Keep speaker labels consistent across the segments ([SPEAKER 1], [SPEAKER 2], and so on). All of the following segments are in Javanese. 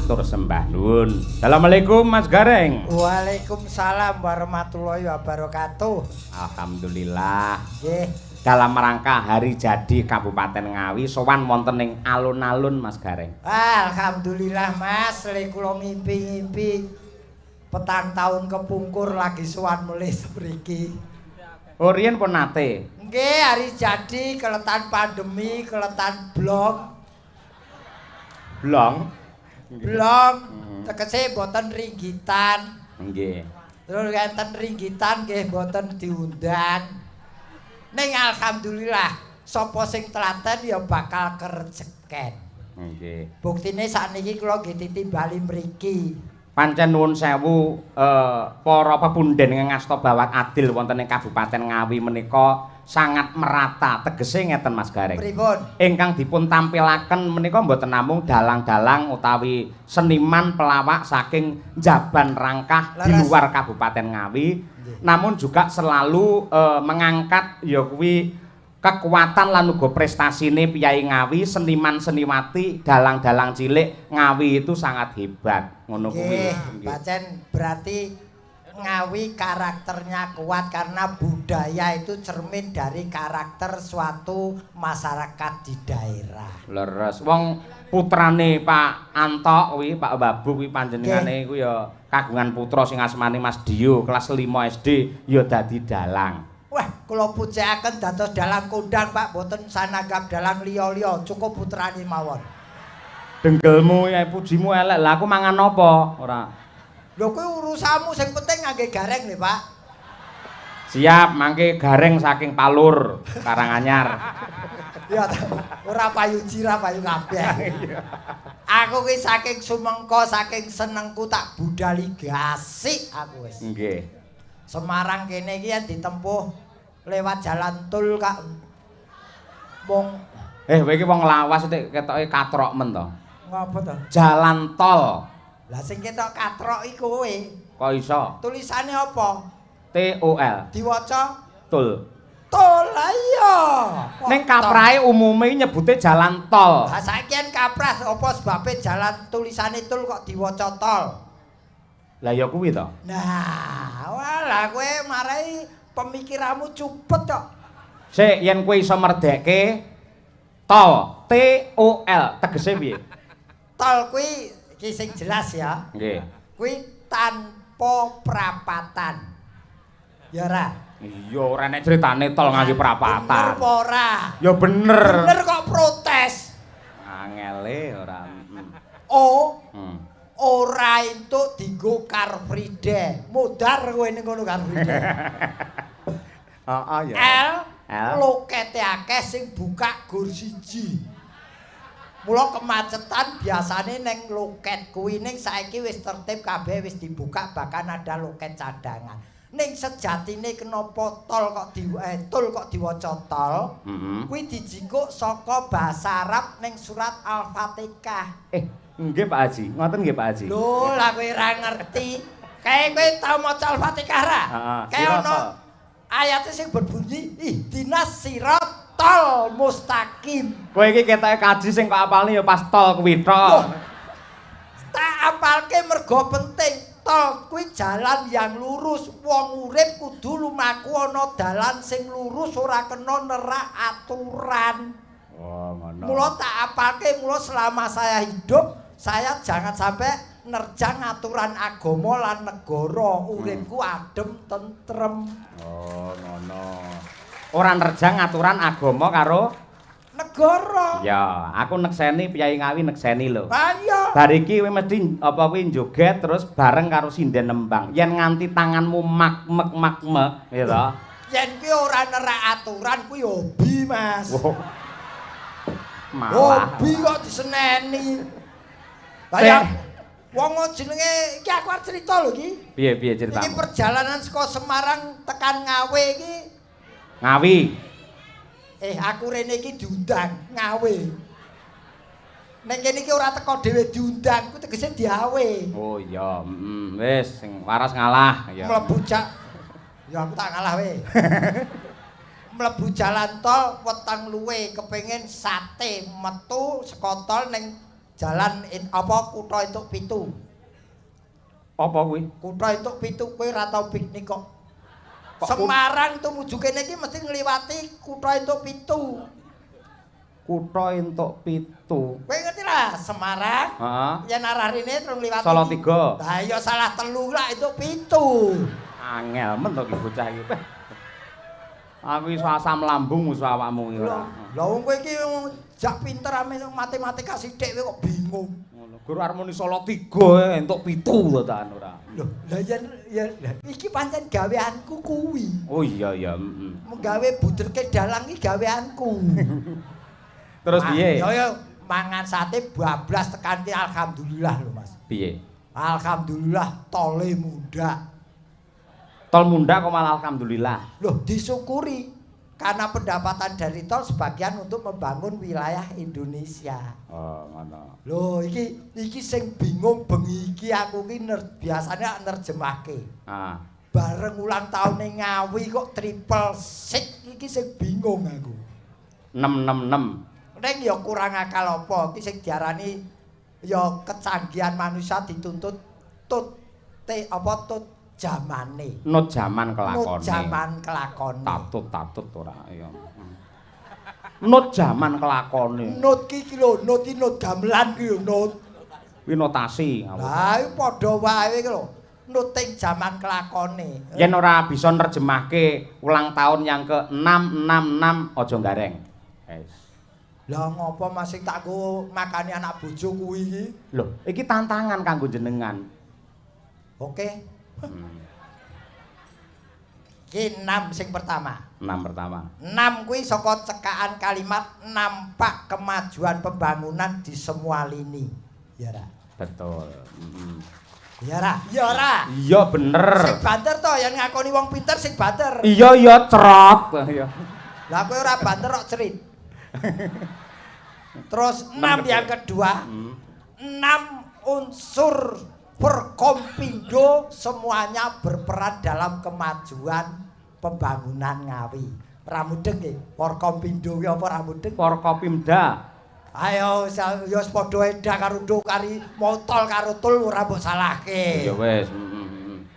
[SPEAKER 1] matur sembah nuwun. Assalamualaikum Mas Gareng.
[SPEAKER 2] Waalaikumsalam warahmatullahi wabarakatuh.
[SPEAKER 1] Alhamdulillah.
[SPEAKER 2] Nggih.
[SPEAKER 1] Dalam rangka hari jadi Kabupaten Ngawi sowan wonten ing alun-alun Mas Gareng.
[SPEAKER 2] Alhamdulillah Mas, lek kula ngimpi-ngimpi petang tahun kepungkur lagi sowan mulih mriki.
[SPEAKER 1] Oh riyen pun nate.
[SPEAKER 2] Nggih, hari jadi keletan pandemi, keletan blong.
[SPEAKER 1] Blong.
[SPEAKER 2] Blong. Tegese boten ringgitan.
[SPEAKER 1] Nggih.
[SPEAKER 2] Terus enten ringgitan nggih boten diundang. Ning alhamdulillah sapa sing telaten ya bakal kerejeken.
[SPEAKER 1] Nggih.
[SPEAKER 2] Buktine sakniki kula nggih titimbali mriki.
[SPEAKER 1] Pancen nuwun sewu para pepunden ing ngasta bawak adil wonten ing Kabupaten Ngawi menika sangat merata. Tegese ngeten Mas Gareng.
[SPEAKER 2] Pripun?
[SPEAKER 1] Ingkang dipun tampilaken menika mboten namung dalang-dalang utawi seniman pelawak saking Jaban Rangkah di luar Kabupaten Ngawi, namun juga selalu mengangkat ya kuwi kekuatan lan uga prestasine piyai Ngawi, seniman-seniwati, dalang-dalang cilik Ngawi itu sangat hebat. Ngono kuwi.
[SPEAKER 2] Pancen berarti Ngawi karakternya kuat karena budaya itu cermin dari karakter suatu masyarakat di daerah.
[SPEAKER 1] Leres. Wong putrane Pak Antok kuwi, Pak Babu kuwi panjenengane kuwi ya kagungan putra sing asmane Mas Dio, kelas 5 SD ya dadi dalang.
[SPEAKER 2] Wah, kula pujiaken dados dalang kondang Pak, boten sananggap dalang liya-liya, cukup putrane mawon.
[SPEAKER 1] Denggelmu ya pujimu elek. Lah aku mangan apa? Ora.
[SPEAKER 2] Lho kuwi urusanmu sing penting ngangge gareng lho, Pak.
[SPEAKER 1] Siap, mangke gareng saking Palur, Karanganyar.
[SPEAKER 2] Ya ora payu jira payu kabeh. Aku ki saking sumengko, saking senengku tak budali gasik aku wis.
[SPEAKER 1] Nggih.
[SPEAKER 2] Semarang kene iki yen ditempuh lewat jalan tol Kak. Wong
[SPEAKER 1] Kowe iki wong lawas ketoke katrok men to.
[SPEAKER 2] ngapa to?
[SPEAKER 1] Jalan tol.
[SPEAKER 2] Lah sing ketok katrok iku kowe.
[SPEAKER 1] Kok iso?
[SPEAKER 2] Tulisane apa?
[SPEAKER 1] TOL.
[SPEAKER 2] Diwaca
[SPEAKER 1] Tol.
[SPEAKER 2] tol lah iya.
[SPEAKER 1] Ning kaprahe umume nyebute jalan tol.
[SPEAKER 2] Lah saiki yen kaprah apa sebabe jalan tulisane tol kok diwaca tol?
[SPEAKER 1] Lah ya kuwi to.
[SPEAKER 2] Nah, walah kowe marai pemikiranmu cupet kok.
[SPEAKER 1] Sik yen kowe iso merdekke tol, TOL tegese piye?
[SPEAKER 2] Tol kuwi iki sing jelas ya.
[SPEAKER 1] Nggih.
[SPEAKER 2] Kuwi tanpa prapatan. Ya ora?
[SPEAKER 1] Iya ora nek critane tol ngangge
[SPEAKER 2] Bener
[SPEAKER 1] prapatan.
[SPEAKER 2] apa ora?
[SPEAKER 1] Ya bener.
[SPEAKER 2] Bener kok protes.
[SPEAKER 1] Angele ora.
[SPEAKER 2] Oh,
[SPEAKER 1] Hmm.
[SPEAKER 2] ora entuk dienggo Car Free Day. Modar kowe ning ngono Car Free Day.
[SPEAKER 1] Heeh ya.
[SPEAKER 2] L lokete akeh sing buka gur siji. Mula kemacetan biasane ning loket kuwi ning saiki wis tertib kabeh wis dibuka bahkan ada loket cadangan. Ning sejatine kenapa tol kok diwaca tol? Kuwi dijingkuk saka basa Arab ning surat Al-Fatihah.
[SPEAKER 1] Nggih Pak Haji, ngoten nggih Pak Haji.
[SPEAKER 2] Lho, lah kowe ora ngerti. Kae kowe tau maca Al-Fatihah ra? Kae ono ayate sing berbunyi ihdinas siratal mustaqim.
[SPEAKER 1] Kowe iki ketoke kaji sing kok apalne ya pas tol kuwi tok.
[SPEAKER 2] Tak apalke mergo penting. Tol kuwi jalan yang lurus. Wong urip kudu lumaku ana dalan sing lurus ora kena nerak aturan.
[SPEAKER 1] Oh, ngono.
[SPEAKER 2] Mula tak apalke mula selama saya hidup, saya jangan sampai nerjang aturan agama lan negara. Uripku adem tentrem.
[SPEAKER 1] Oh, ngono. Ora nerjang aturan agama karo
[SPEAKER 2] negara.
[SPEAKER 1] ya, aku nekseni piyai Ngawi nekseni lho.
[SPEAKER 2] Ayo.
[SPEAKER 1] Bar iki kowe mesti apa kuwi joget terus bareng karo sinden nembang. Yen nganti tanganmu mak-mek ya to.
[SPEAKER 2] Yen kuwi ora nerak aturan kuwi hobi, Mas.
[SPEAKER 1] Malah.
[SPEAKER 2] Hobi kok diseneni. Lah wong jenenge iki aku arep crita lho iki.
[SPEAKER 1] Piye ceritamu?
[SPEAKER 2] Iki perjalanan saka Semarang tekan Ngawi iki.
[SPEAKER 1] Ngawi.
[SPEAKER 2] Aku rene iki diundang Ngawi. Nek kene iki ora teko dhewe diundang, ku tegese diawe.
[SPEAKER 1] Oh iya, wis sing waras ngalah ya.
[SPEAKER 2] Mlebu ya aku tak ngalah we. Mlebu jalan tol weteng luwe kepengin sate metu saka tol ning Jalan apa kutha entuk pitu.
[SPEAKER 1] Apa kuwi?
[SPEAKER 2] Kutha entuk pitu kowe ora tau piknik kok. Semarang tumuju kene iki mesti ngliwati kutha entuk pitu.
[SPEAKER 1] Kutha entuk pitu.
[SPEAKER 2] Kowe ngerti ra? Semarang.
[SPEAKER 1] Heeh.
[SPEAKER 2] Yen arah rene terus ngliwati.
[SPEAKER 1] Salatiga.
[SPEAKER 2] Lah iya salah telu lah entuk pitu.
[SPEAKER 1] Angel men to ki bocah iki. Aku iso asam lambung musuh awakmu iki ora.
[SPEAKER 2] Lah wong kowe iki jak pinter ame matematika sithik kowe kok bingung.
[SPEAKER 1] Ngono. Guru Harmoni Salatiga entuk pitu to ta ora.
[SPEAKER 2] Loh, lah yen iki pancen gaweanku kuwi.
[SPEAKER 1] Oh iya iya,
[SPEAKER 2] Menggawe buderke dalang iki gaweanku.
[SPEAKER 1] Terus piye?
[SPEAKER 2] Ya mangan sate bablas tekan ki alhamdulillah lho Mas.
[SPEAKER 1] Piye?
[SPEAKER 2] Alhamdulillah tole muda.
[SPEAKER 1] Tol munda kok malah alhamdulillah.
[SPEAKER 2] Loh, disyukuri. Karena pendapatan dari tol sebagian untuk membangun wilayah Indonesia.
[SPEAKER 1] Oh, ngono.
[SPEAKER 2] Loh, iki sing bingung bengi iki aku ki biasanya nerjemahke.
[SPEAKER 1] Ah.
[SPEAKER 2] Bareng ulang tahun Ngawi kok triple six iki sing bingung aku.
[SPEAKER 1] 666.
[SPEAKER 2] Ning ya kurang akal apa iki sing diarani ya kecanggihan manusia dituntut tut jamane.
[SPEAKER 1] Nut jaman kelakone.
[SPEAKER 2] Nut jaman kelakone.
[SPEAKER 1] Tatut ora ya. Nut jaman kelakone.
[SPEAKER 2] Nut ki lho, nut gamelan ki lho nut.
[SPEAKER 1] Kuwi notasi.
[SPEAKER 2] Lah padha wae ki lho. Nut ing jaman kelakone.
[SPEAKER 1] Yen ora bisa nerjemahke ulang tahun yang ke-666 aja gareng. Wes.
[SPEAKER 2] Lah ngopo masih tak go makani anak bojo kuwi iki?
[SPEAKER 1] Lho, iki tantangan kanggo jenengan.
[SPEAKER 2] Oke. Ki 6 sing pertama.
[SPEAKER 1] 6 pertama.
[SPEAKER 2] 6 kuwi saka cekakan kalimat nampak kemajuan pembangunan di semua lini. Ya ra?
[SPEAKER 1] Betul.
[SPEAKER 2] Ya ra? Ya ra?
[SPEAKER 1] Iya bener.
[SPEAKER 2] Sing banter to yang ngakoni wong pinter sing banter.
[SPEAKER 1] Iya iya cerot. Iya.
[SPEAKER 2] Lah kowe ora banter kok cerit. Terus 6 yang kedua. 6 unsur Forkopindo semuanya berperan dalam kemajuan pembangunan Ngawi. Ramudeng nggih, Forkopindo ki apa ramudeng?
[SPEAKER 1] Forkopimda.
[SPEAKER 2] Ayo ya padha edah karo ndo kari motol karo tul ora mbok salahke.
[SPEAKER 1] Ya wis,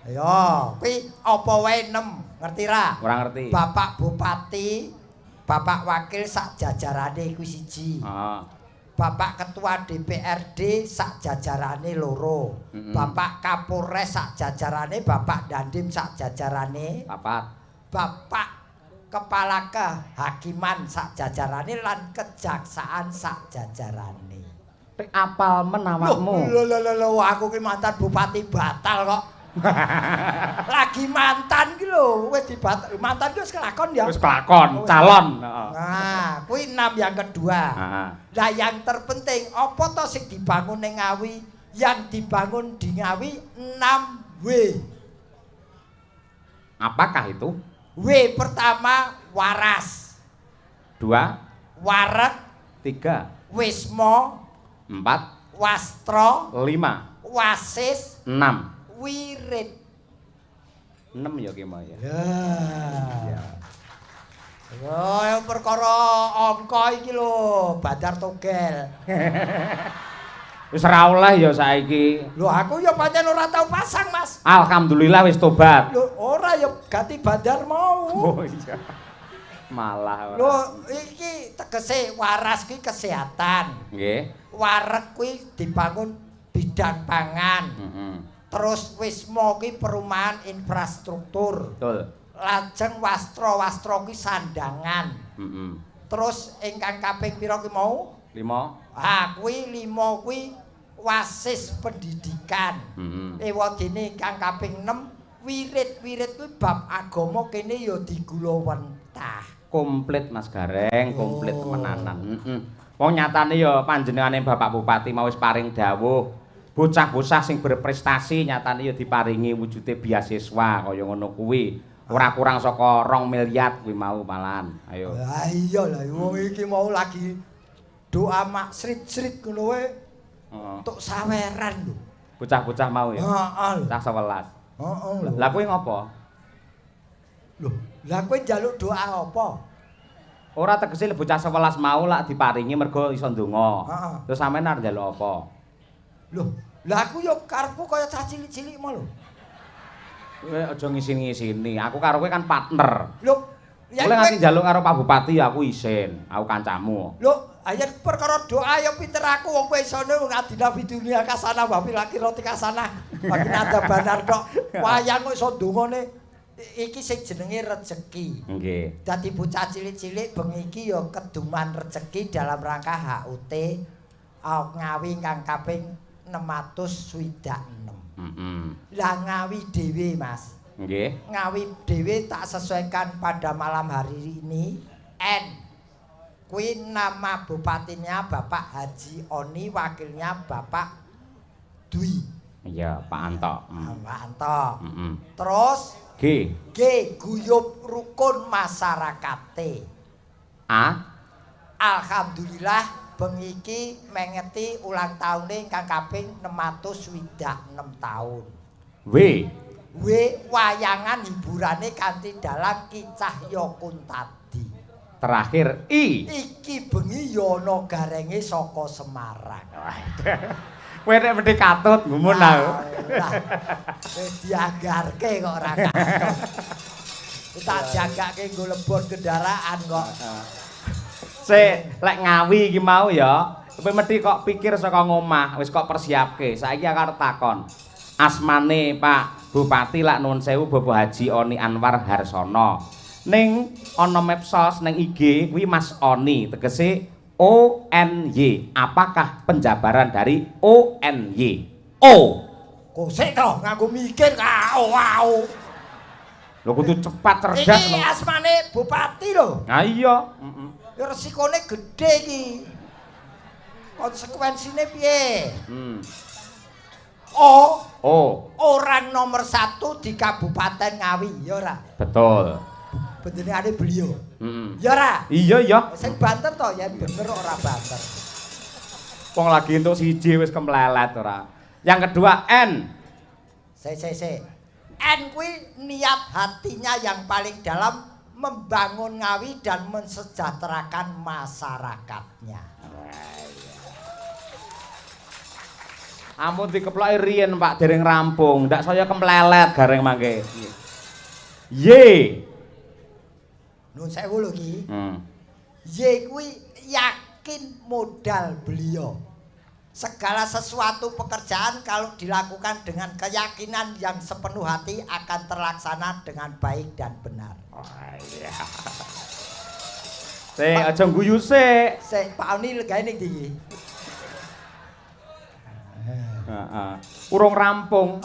[SPEAKER 2] Ayo, kuwi apa wae 6, ngerti ra?
[SPEAKER 1] Ora ngerti.
[SPEAKER 2] Bapak Bupati, Bapak Wakil sak jajarane kuwi siji.
[SPEAKER 1] Heeh.
[SPEAKER 2] Bapak Ketua DPRD sak jajarane loro. Bapak Kapolres sak jajarane, Bapak Dandim sak jajarane. Bapak Kepala Kehakiman sak jajarane lan Kejaksaan sak jajarane.
[SPEAKER 1] Apal men awakmu.
[SPEAKER 2] Lho aku ki mantan bupati batal kok. Lagi mantan ki lho, wis dibatal. Mantan ki wis kelakon ya.
[SPEAKER 1] Wis kelakon, calon.
[SPEAKER 2] Nah, kuwi 6 yang kedua. Lah yang terpenting apa to sing dibangun ning Ngawi? Yang dibangun di Ngawi 6W.
[SPEAKER 1] Apakah itu?
[SPEAKER 2] W pertama waras.
[SPEAKER 1] 2
[SPEAKER 2] Wareg.
[SPEAKER 1] 3
[SPEAKER 2] Wisma.
[SPEAKER 1] 4
[SPEAKER 2] Wastro.
[SPEAKER 1] 5
[SPEAKER 2] Wasis.
[SPEAKER 1] 6
[SPEAKER 2] Wirid.
[SPEAKER 1] 6 ya ki mau ya.
[SPEAKER 2] Ya. Oh, perkara angka iki lho, Badar Togel.
[SPEAKER 1] Wis ora oleh ya saiki.
[SPEAKER 2] Lho aku ya pancen ora tau pasang, Mas.
[SPEAKER 1] Alhamdulillah wis tobat.
[SPEAKER 2] Lho ora ya ganti Badar mau.
[SPEAKER 1] Oh iya. Malah ora.
[SPEAKER 2] Lho iki tegese waras ki kesehatan.
[SPEAKER 1] Nggih.
[SPEAKER 2] Wareg kuwi dibangun bidang pangan. Terus wisma ki perumahan infrastruktur.
[SPEAKER 1] Betul.
[SPEAKER 2] Lajeng wastro ki sandangan. Terus ingkang kaping pira ki mau?
[SPEAKER 1] 5.
[SPEAKER 2] Ah, kuwi 5 kuwi wasis pendidikan. Ewadene ingkang kaping 6 wirid-wirid kuwi bab agama kene ya digulawentah.
[SPEAKER 1] Komplit Mas Gareng, komplit temenanan. Wong nyatane ya panjenengane Bapak Bupati mau wis paring dawuh. Bocah-bocah sing berprestasi nyatane ya diparingi wujude beasiswa kaya ngono kuwi. Ora kurang saka 2 miliar kuwi mau malahan. Ayo.
[SPEAKER 2] Lah iya lah wong iki mau lagi doa mak srit-srit ngono wae. Untuk saweran lho.
[SPEAKER 1] Bocah-bocah mau ya.
[SPEAKER 2] Heeh.
[SPEAKER 1] Cah 11.
[SPEAKER 2] Heeh lho.
[SPEAKER 1] Lah kuwi ngopo?
[SPEAKER 2] Lho, lah kowe njaluk doa apa?
[SPEAKER 1] Ora tegese bocah 11 mau lak diparingi mergo iso ndonga.
[SPEAKER 2] Heeh.
[SPEAKER 1] Terus sampean arep njaluk apa?
[SPEAKER 2] Loh, lah aku ya karepku kaya cah cilik-cilik mau lho.
[SPEAKER 1] Kowe aja ngisin-ngisini. Aku karo kowe kan partner.
[SPEAKER 2] Loh, ya
[SPEAKER 1] Kowe nganti njaluk karo Pak Bupati aku isin. Aku kancamu.
[SPEAKER 2] Loh, ayen perkara doa ya pinter aku wong kowe isone ngadina bidunia kasana wa fil akhirati kasana. Bagi nada banar tok. Wayang kok iso ndongane iki sing jenenge rejeki.
[SPEAKER 1] Nggih.
[SPEAKER 2] Dadi bocah cilik-cilik bengi iki ya keduman rejeki dalam rangka HUT Ngawi kang kaping 626. Lah Ngawi dhewe, Mas.
[SPEAKER 1] Nggih.
[SPEAKER 2] Ngawi dhewe tak sesuaikan pada malam hari ini. N. Kuwi nama bupatinya Bapak Haji Oni, wakilnya Bapak Dwi.
[SPEAKER 1] Iya, Pak Anto.
[SPEAKER 2] Pak Anto. Terus
[SPEAKER 1] G.
[SPEAKER 2] guyub rukun masyarakate.
[SPEAKER 1] A.
[SPEAKER 2] Alhamdulillah bengi iki mengeti ulang taune kang kaping 626 tahun.
[SPEAKER 1] W.
[SPEAKER 2] W wayangan hiburane kanthi dalang Ki Cahya Kuntadi.
[SPEAKER 1] Terakhir I.
[SPEAKER 2] Iki bengi ya ana garenge saka Semarang.
[SPEAKER 1] Kowe nek mesti katut gumun aku.
[SPEAKER 2] Wis dianggarke kok ora katut. Tak jagake nggo lebon kendaraan kok.
[SPEAKER 1] Sik, lek Ngawi iki mau ya, kowe mesti kok pikir saka ngomah, wis kok persiapke. Saiki aku arep takon. Asmane Pak Bupati lak nuwun sewu Bapak Haji Oni Anwar Harsono. Ning ana medsos ning IG kuwi Mas Oni, tegese ONY. Apakah penjabaran dari ONY? O.
[SPEAKER 2] Kok sik to nganggo mikir wow.
[SPEAKER 1] Lho kudu cepat cerdas
[SPEAKER 2] Iki asmane bupati lho.
[SPEAKER 1] Ha iya,
[SPEAKER 2] Ya resikone gedhe iki. Konsekuensine piye? O. Orang nomor 1 di Kabupaten Ngawi, ya ora?
[SPEAKER 1] Betul.
[SPEAKER 2] Benjenengane beliau. Ya ora?
[SPEAKER 1] Iya.
[SPEAKER 2] Sing banter to ya bener ora banter.
[SPEAKER 1] Wong lagi entuk siji wis kemplelet ora. Yang kedua N.
[SPEAKER 2] Sik. N kuwi niat hatinya yang paling dalam membangun Ngawi dan mensejahterakan masyarakatnya.
[SPEAKER 1] Ampun dikeploki riyen Pak dereng rampung, ndak saya kemplelet gareng mangke. Y.
[SPEAKER 2] Nun sewu lho iki. Y kuwi yakin modal beliau. Segala sesuatu pekerjaan kalau dilakukan dengan keyakinan yang sepenuh hati akan terlaksana dengan baik dan benar.
[SPEAKER 1] Oh iya. Sik aja guyu sik.
[SPEAKER 2] Sik Pak Oni legae ning ndi?
[SPEAKER 1] Heeh. Urung rampung.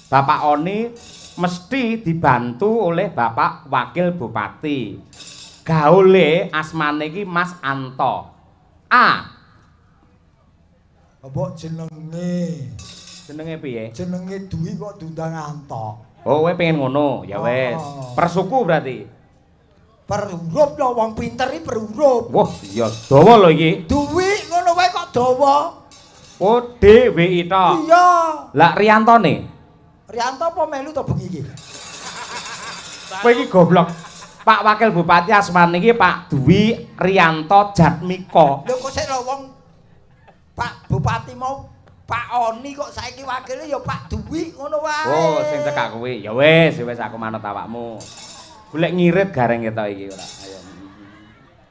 [SPEAKER 1] Bapak Oni mesti dibantu oleh Bapak Wakil Bupati. Gaule asmane iki Mas Anto. A.
[SPEAKER 2] Apa jenenge?
[SPEAKER 1] Jenenge piye?
[SPEAKER 2] Jenenge Dwi kok diundang Anto.
[SPEAKER 1] Oh, kowe pengen ngono. Ya wis. Persuku berarti.
[SPEAKER 2] Per huruf lho wong pinter iki per huruf.
[SPEAKER 1] Wah, iya dawa lho iki.
[SPEAKER 2] Dwi ngono wae kok dawa.
[SPEAKER 1] Oh, D W I to.
[SPEAKER 2] Iya.
[SPEAKER 1] Lah Riyantone.
[SPEAKER 2] Rianto apa melu to bengi iki?
[SPEAKER 1] Kowe iki goblok. Pak Wakil Bupati asmane iki Pak Dwi Rianto Jatmiko.
[SPEAKER 2] Lho kok sik lho wong Pak Bupati mau Pak Oni kok saiki wakile ya Pak Dwi ngono wae.
[SPEAKER 1] Oh, sing cekak kowe. Ya wis aku manut awakmu. Golek ngirit gareng kita iki ora. Ayo.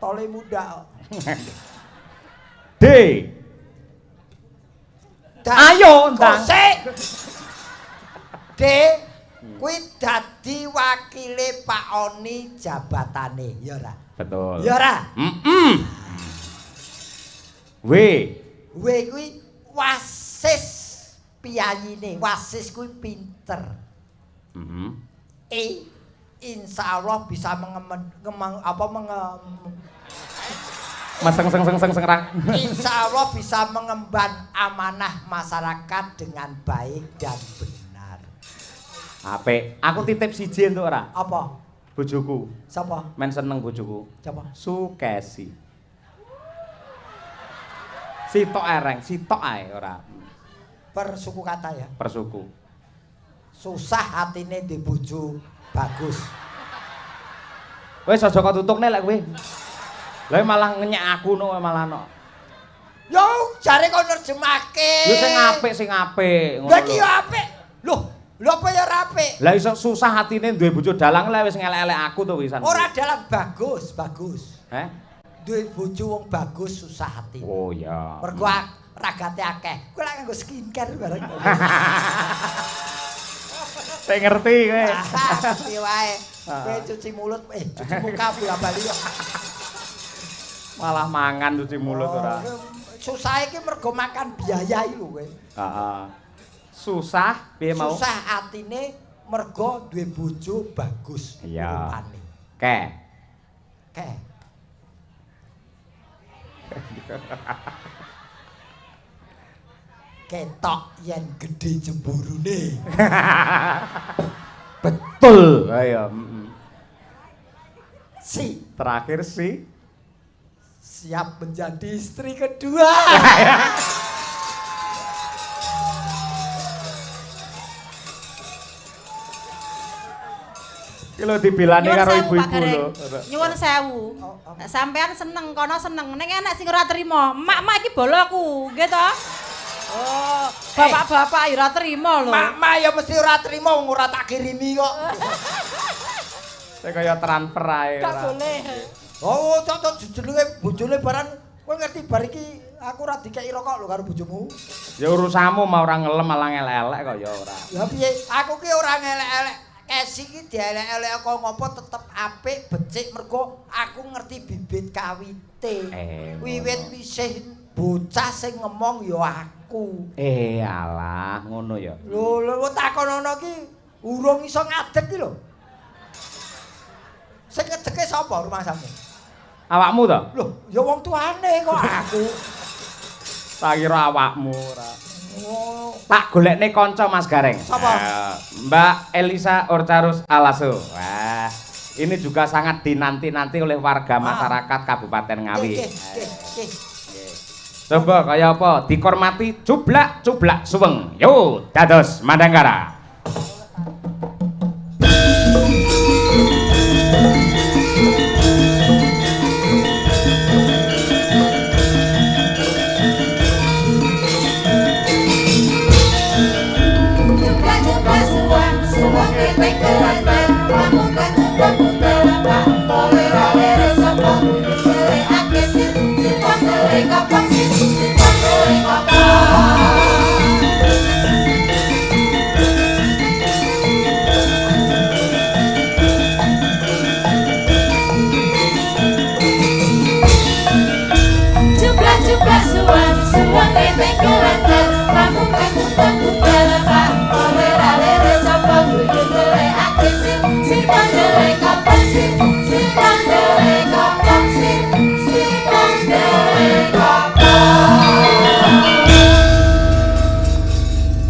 [SPEAKER 2] Tole muda.
[SPEAKER 1] D. Ayo, Ndang.
[SPEAKER 2] Sik. D kuwi dadi wakile Pak Oni jabatane, ya ora?
[SPEAKER 1] Betul.
[SPEAKER 2] Ya ora?
[SPEAKER 1] W.
[SPEAKER 2] W kuwi wasis piyayine. Wasis kuwi pinter. E insyaallah bisa insyaallah bisa mengemban amanah masyarakat dengan baik dan benar.
[SPEAKER 1] Apik. Aku titip siji entuk ora?
[SPEAKER 2] Apa?
[SPEAKER 1] Bojoku.
[SPEAKER 2] Sapa?
[SPEAKER 1] Men seneng bojoku.
[SPEAKER 2] Sapa?
[SPEAKER 1] Sukesi. Sitok ereng, sitok ae ora.
[SPEAKER 2] Per suku kata ya.
[SPEAKER 1] Persuku.
[SPEAKER 2] Susah hatine di bojo bagus.
[SPEAKER 1] Wis aja kok tutukne lek kowe. Lah malah ngenyek aku no malah no.
[SPEAKER 2] Yo jare kok nerjemahke.
[SPEAKER 1] Yo sing apik ngono.
[SPEAKER 2] Lah iki yo apik. Loh, lho apa ya ora apik?
[SPEAKER 1] Lah iso susah atine duwe bojo dalang lah wis ngelek-elek aku to wisan.
[SPEAKER 2] Ora dalang bagus. Duwe bojo wong bagus susah hati.
[SPEAKER 1] Oh iya.
[SPEAKER 2] Mergo ragate akeh. Kowe lak nganggo skincare bareng.
[SPEAKER 1] Saya ngerti kowe.
[SPEAKER 2] Ngerti wae. Kowe cuci mulut, cuci muka bola bali yo.
[SPEAKER 1] Malah mangan cuci mulut ora.
[SPEAKER 2] Susah iki mergo makan biaya iki lho kowe.
[SPEAKER 1] Heeh. Susah piye mau?
[SPEAKER 2] Susah atine mergo duwe bojo bagus.
[SPEAKER 1] Iya.
[SPEAKER 2] Ke. Ketok yen gede jemburune.
[SPEAKER 1] Betul. Ayo.
[SPEAKER 2] Si
[SPEAKER 1] terakhir si
[SPEAKER 2] siap menjadi istri kedua.
[SPEAKER 1] Kalau dibilani karo ibu-ibu lho.
[SPEAKER 3] Nyuwun sewu. Sampean seneng kono seneng. Ning enek sing ora trima. Mak-mak iki bolo aku, nggih to? Oh, bapak-bapak ora trima lho.
[SPEAKER 2] Mak-mak ya mesti ora trima wong ora tak kirimi kok.
[SPEAKER 1] Saya kaya transfer ae.
[SPEAKER 3] Gak boleh.
[SPEAKER 2] Oh, cocok jenenge bojone barang kowe ngerti bar iki aku ora dikeki rokok lho karo bojomu.
[SPEAKER 1] Ya urusanmu mau ora ngelem malah ngelek-elek kok ya ora.
[SPEAKER 2] Ya piye? Aku ki ora ngelek-elek. Esi ki dielek-elek kok ngopo tetep apik becik mergo aku ngerti bibit kawite. Wiwit isih bocah sing ngomong ya aku.
[SPEAKER 1] Alah, ngono ya.
[SPEAKER 2] Lho takonono ki urung iso ngadeg ki lho. Sing ngedeke sapa rumahmu?
[SPEAKER 1] Awakmu to?
[SPEAKER 2] Lho, ya wong tuane kok aku.
[SPEAKER 1] Tak kira awakmu ora. Tak golekne kanca Mas Gareng.
[SPEAKER 2] Sapa?
[SPEAKER 1] Mbak Elisa Orcarus Alaso. Wah, ini juga sangat dinanti-nanti oleh warga masyarakat Kabupaten Ngawi. Coba kaya apa? Dikormati cublak-cublak suweng. Yo, dados Madangkara.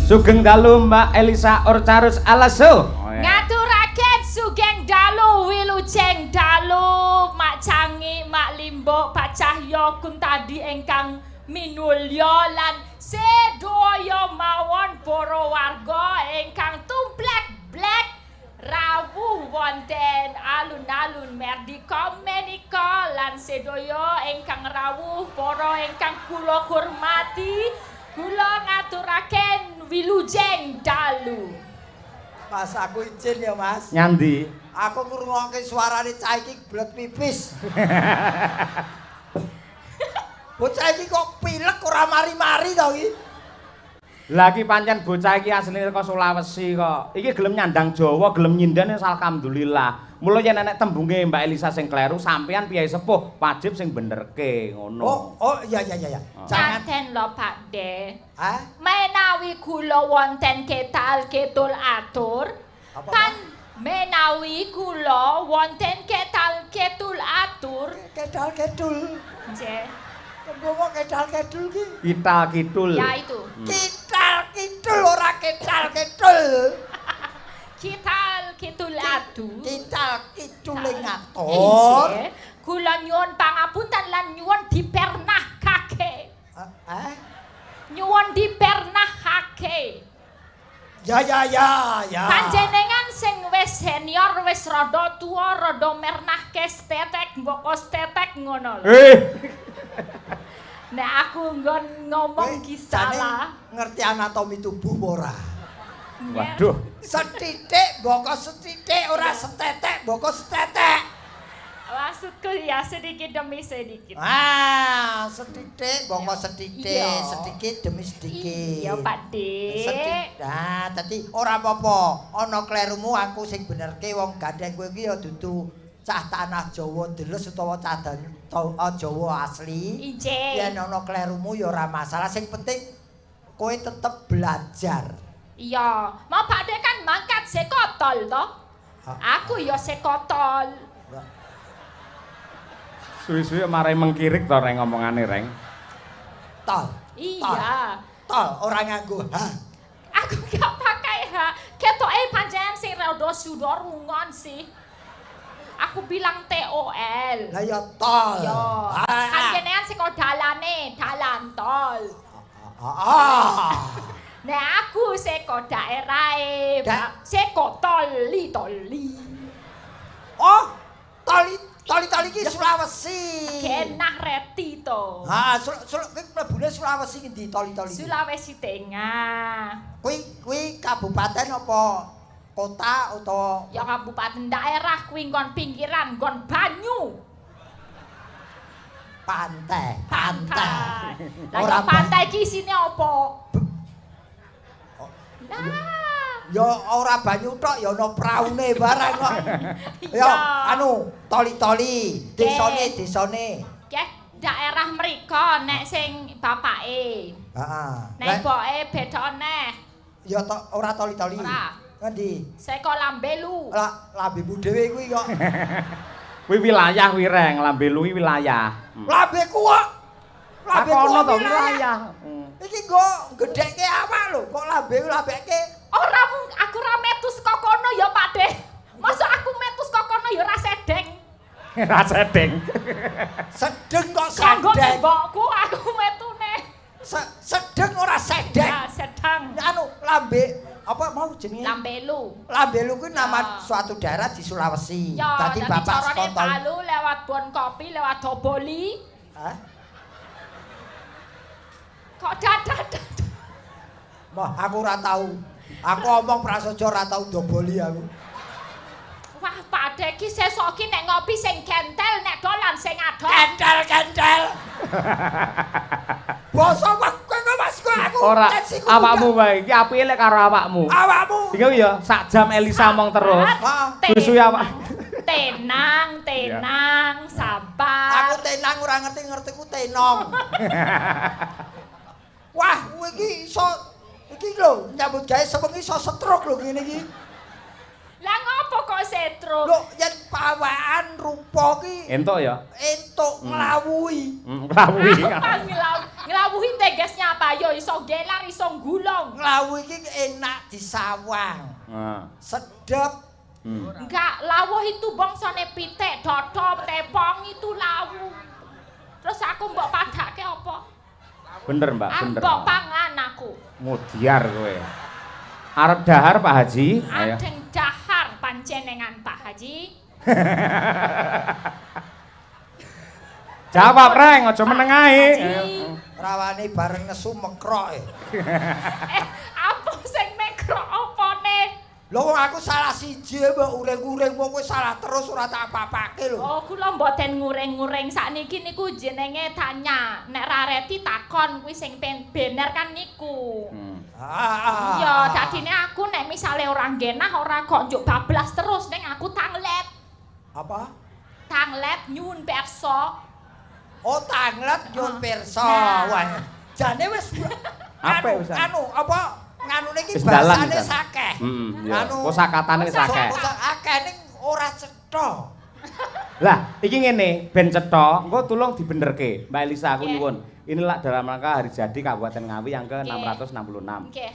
[SPEAKER 1] Sugeng dalu Mbak Elisa Orcarus Alaso.
[SPEAKER 3] Ngaturaken sugeng dalu wilujeng dalu Mak Cangi, Mak Limbo, Pak Cahyo Kuntadi ingkang minulya lan sedaya mawon para warga ingkang tumplek-blek rawuh wonten alun-alun Merdeka menika lan sedaya ingkang rawuh para ingkang kula hormati. Kula ngaturaken wilujeng dalu.
[SPEAKER 2] Mas aku izin ya Mas.
[SPEAKER 1] Nyandi.
[SPEAKER 2] Aku ngrungokke suarane cah iki blet pipis. Bocah iki kok pilek ora mari-mari to iki.
[SPEAKER 1] Lah iki pancen bocah iki asline saka Sulawesi kok. Iki gelem nyandang Jawa, gelem nyindan alhamdulillah. Mula yen enek tembunge Mbak Elisa sing kleru, sampean piyai sepuh wajib sing benerke ngono.
[SPEAKER 2] Oh iya.
[SPEAKER 3] Jangan lho Pak De.
[SPEAKER 2] Hah?
[SPEAKER 3] Menawi kula wonten ketal-ketul atur, kan menawi kula wonten ketal-ketul atur.
[SPEAKER 2] Kedal-kedul.
[SPEAKER 3] Nggih.
[SPEAKER 2] Tembung kedal-kedul ki.
[SPEAKER 1] Kital-kidul.
[SPEAKER 3] Ya itu.
[SPEAKER 2] Kital-kidul ora kedal-kedul.
[SPEAKER 3] Kital-kidul adu.
[SPEAKER 2] Kital-kidul ngatur.
[SPEAKER 3] Kula nyuwun pangapunten lan nyuwun dipernahkake. Nyuwun dipernahkake.
[SPEAKER 2] Ya.
[SPEAKER 3] Panjenengan sing wis senior wis rada tuwa, rada mernahke stetek, mbok stetek ngono lho. Nek aku nggon ngomong ki salah.
[SPEAKER 2] Ngerti anatomi tubuh ora?
[SPEAKER 1] Waduh.
[SPEAKER 2] Setitik, mbok setitik ora setetek, mbok setetek.
[SPEAKER 3] Maksudku ya sedikit demi sedikit.
[SPEAKER 2] Ah, setitik, mbok setitik, sedikit demi sedikit.
[SPEAKER 3] Iya, Pak Dik.
[SPEAKER 2] Nah, dadi ora apa-apa. Ana klerumu aku sing benerke wong gandeng kowe iki ya dudu cah tanah Jawa deles utawa cah Jawa asli.
[SPEAKER 3] Injih.
[SPEAKER 2] Yen ana klerumu ya ora masalah. Sing penting kowe tetep belajar.
[SPEAKER 3] Iya, mau Pak Dik kan mangkat sekotol toh. Aku ya sekotol.
[SPEAKER 1] Suwi-suwi marai mengkirik to reng ngomongane reng.
[SPEAKER 2] Tol.
[SPEAKER 3] Iya.
[SPEAKER 2] Tol ora nganggo ha.
[SPEAKER 3] Aku gak pakai H. Ketoke panjenengan sing rada suda rungon sih. Aku bilang TOL.
[SPEAKER 2] Lah ya tol.
[SPEAKER 3] Yo. Panjenengan sing kok dalane, dalan tol. Nek aku seko daerahe, seko toli. Oh,
[SPEAKER 2] toli iki Sulawesi.
[SPEAKER 3] Genah reti to.
[SPEAKER 2] Ha, mlebune Sulawesi ngendi toli-toli?
[SPEAKER 3] Sulawesi Tengah.
[SPEAKER 2] Kuwi kabupaten apa kota utawa
[SPEAKER 3] ya kabupaten daerah kuwi nggon pinggiran, nggon banyu.
[SPEAKER 2] Pantai.
[SPEAKER 3] Lah ya pantai iki isine apa?
[SPEAKER 2] Ya ora banyu tok ya ana praune barang kok. Ya anu toli-toli, desane.
[SPEAKER 3] Nggih, daerah mriko nek sing bapake.
[SPEAKER 2] Heeh.
[SPEAKER 3] Nek boke beda neh.
[SPEAKER 2] Ya ora toli-toli.
[SPEAKER 3] Ora.
[SPEAKER 2] Ngendi?
[SPEAKER 3] Seko Lambelu.
[SPEAKER 2] Lah lambemu dhewe kuwi kok.
[SPEAKER 1] Kuwi wilayah kuwi reng, Lambelu kuwi wilayah.
[SPEAKER 2] Lambeku kok.
[SPEAKER 1] Lambeku ono to wilayah.
[SPEAKER 2] Iki kok gedhekke awak lho, kok lambeke.
[SPEAKER 3] Ora aku ora metu saka kono ya, Pak Deh. Masa aku metu saka kono ya ora sedeng.
[SPEAKER 1] Ora sedeng.
[SPEAKER 2] Sedeng kok
[SPEAKER 3] Kanggo
[SPEAKER 2] sedeng.
[SPEAKER 3] mbokku aku metune.
[SPEAKER 2] Sedeng ora sedeng.
[SPEAKER 3] Ya, sedang.
[SPEAKER 2] Anu lambe apa mau jenenge?
[SPEAKER 3] Lambelu.
[SPEAKER 2] Lambelu kuwi nama suatu daerah di Sulawesi.
[SPEAKER 3] Dadi
[SPEAKER 2] bapak
[SPEAKER 3] carane Palu lewat Bon Kopi lewat Doboli.
[SPEAKER 2] Hah?
[SPEAKER 3] Kok dadak.
[SPEAKER 2] Wah, aku ora tahu. Aku omong prasaja ora tahu doboli aku.
[SPEAKER 3] Wah, Pak Dek iki sesuk iki nek ngopi sing gentel, nek dolan sing adol.
[SPEAKER 2] Kentel. Basa kowe Mas aku.
[SPEAKER 1] Ora, awakmu wae. Iki apike lek karo awakmu.
[SPEAKER 2] Awakmu.
[SPEAKER 1] Iki ya sak jam Elisa omong terus. Susu awak.
[SPEAKER 3] Tenang, sabar.
[SPEAKER 2] Aku tenang ora ngerti-ngertiku tenong. Wah, kowe iki iso iki lho nyambut gawe sewengi iso stroke lho ngene iki.
[SPEAKER 3] Lah ngopo kok setro?
[SPEAKER 2] Lho, yen pawaan rupa ki
[SPEAKER 1] Entuk ya?
[SPEAKER 2] entuk nglawuhi.
[SPEAKER 1] Nglawuhi.
[SPEAKER 3] Nglawuhi tegesnya apa? Ya iso gelar, iso gulung.
[SPEAKER 2] Nglawuhi iki enak disawang. Sedep.
[SPEAKER 3] Enggak, lawuh itu bangsane pitik, dodop, tepong itu lawuh. Terus aku mbok padake apa?
[SPEAKER 1] Bener, Mbak, bener.
[SPEAKER 3] Mbok pangan aku.
[SPEAKER 1] Mudiar kowe. Arep dahar Pak Haji? Ayo.
[SPEAKER 3] Adeng dahar panjenengan Pak Haji.
[SPEAKER 1] Jawab reng, aja meneng ae.
[SPEAKER 2] Rawane bareng nesu mekrok.
[SPEAKER 3] Apa sing mekrok opone?
[SPEAKER 2] Lho wong aku salah siji mbok uring-uring wong kowe salah terus ora tak apa-apake lho.
[SPEAKER 3] Oh, kula mboten nguring-nguring sakniki niku jenenge tanya. Nek rareti takon kuwi sing bener kan niku. Iya, dadine aku nek misale ora genah ora kok njuk bablas terus ning aku tanglet.
[SPEAKER 2] Apa?
[SPEAKER 3] Tanglet nyuwun pirsa.
[SPEAKER 2] Oh, tanglet nyuwun pirsa. Wah, jane wis anu apa nganune iki bahasane sakeh.
[SPEAKER 1] Anu kosakatane sakeh.
[SPEAKER 2] Akeh ning ora cetha.
[SPEAKER 1] Lah, iki ngene, ben cetha, engko tulung dibenerke. Mbak Elisa aku nyuwun. Inilah dalam rangka hari jadi Kabupaten Ngawi yang ke-666.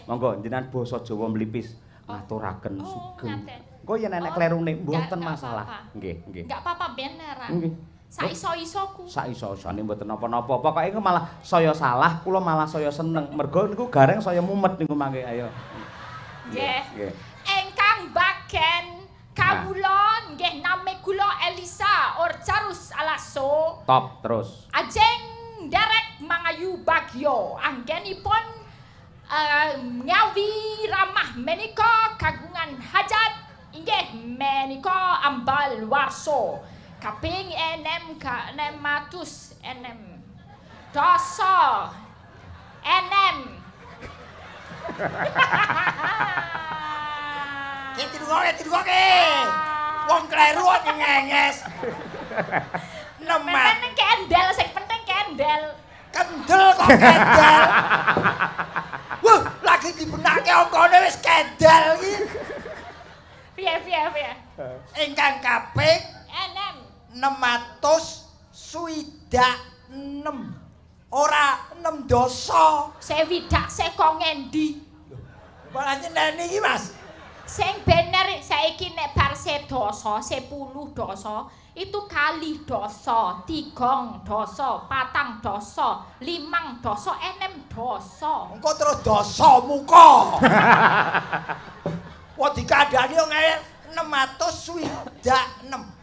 [SPEAKER 1] Monggo jenengan basa Jawa mlipis ngaturaken sugeng. Engko yen enek klerune mboten masalah. Nggih, nggih.
[SPEAKER 3] Enggak apa-apa beneran.
[SPEAKER 1] Nggih.
[SPEAKER 3] Saiso-isoku.
[SPEAKER 1] Saiso-isone mboten napa-napa. Pokoke engko malah saya salah, kula malah saya seneng. Mergo niku gareng saya mumet niku mangke. Ayo.
[SPEAKER 3] Nggih. Ingkang bagen Kawula nggih nami kula Elisa Orcarus Alaso.
[SPEAKER 1] Top terus.
[SPEAKER 3] Ajeng nderek mangayu bagyo anggenipun ngawi ramah menika kagungan hajat inggih menika ambal warso kaping enem ka 600 enem doso enem
[SPEAKER 2] Tidungoke. Wong kleru nyenges. Nemat.
[SPEAKER 3] penting kendel sing penting kendel.
[SPEAKER 2] Kendel kok kendel. Wah, lagi dibenake angkane wis kendel iki.
[SPEAKER 3] Piye.
[SPEAKER 2] Ingkang kaping
[SPEAKER 3] Enem
[SPEAKER 2] 666. Ora 6 dosa.
[SPEAKER 3] sewidak saka ngendi?
[SPEAKER 2] Malah nyeneni iki, Mas.
[SPEAKER 3] Sing bener saiki nek bar sedoso, 10 doso, itu kali doso, 3 doso, 4 doso, 5 doso, 6 doso.
[SPEAKER 2] Engko terus dosa muka. Wah dikandani wong 666.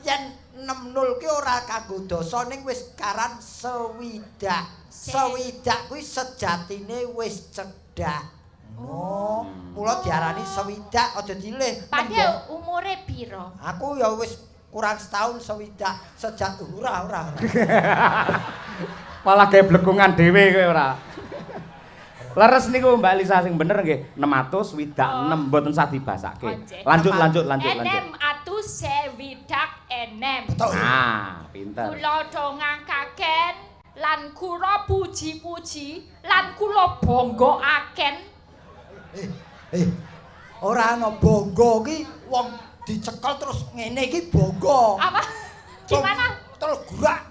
[SPEAKER 2] Yen 60 ki ora kanggo dosa ning wis karan sewidak. Sewidak kuwi sejatine wis cedhak. Oh, mula diarani sewidak aja dilih.
[SPEAKER 3] Padahal umure piro?
[SPEAKER 2] Aku ya wis kurang setahun sewidak sejak ora.
[SPEAKER 1] Malah gawe blekungan dhewe kowe ora. Leres niku Mbak Lisa sing bener nggih 600 widak 6 mboten usah dibasake. Lanjut.
[SPEAKER 3] Enem atu sewidak enem.
[SPEAKER 1] Ah, pinter.
[SPEAKER 3] Kula dongakaken lan kula puji-puji lan kula bangga-aken.
[SPEAKER 2] Ora ana bangga ki wong dicekel terus ngene iki bangga.
[SPEAKER 3] Apa? Gimana?
[SPEAKER 2] Terus gerak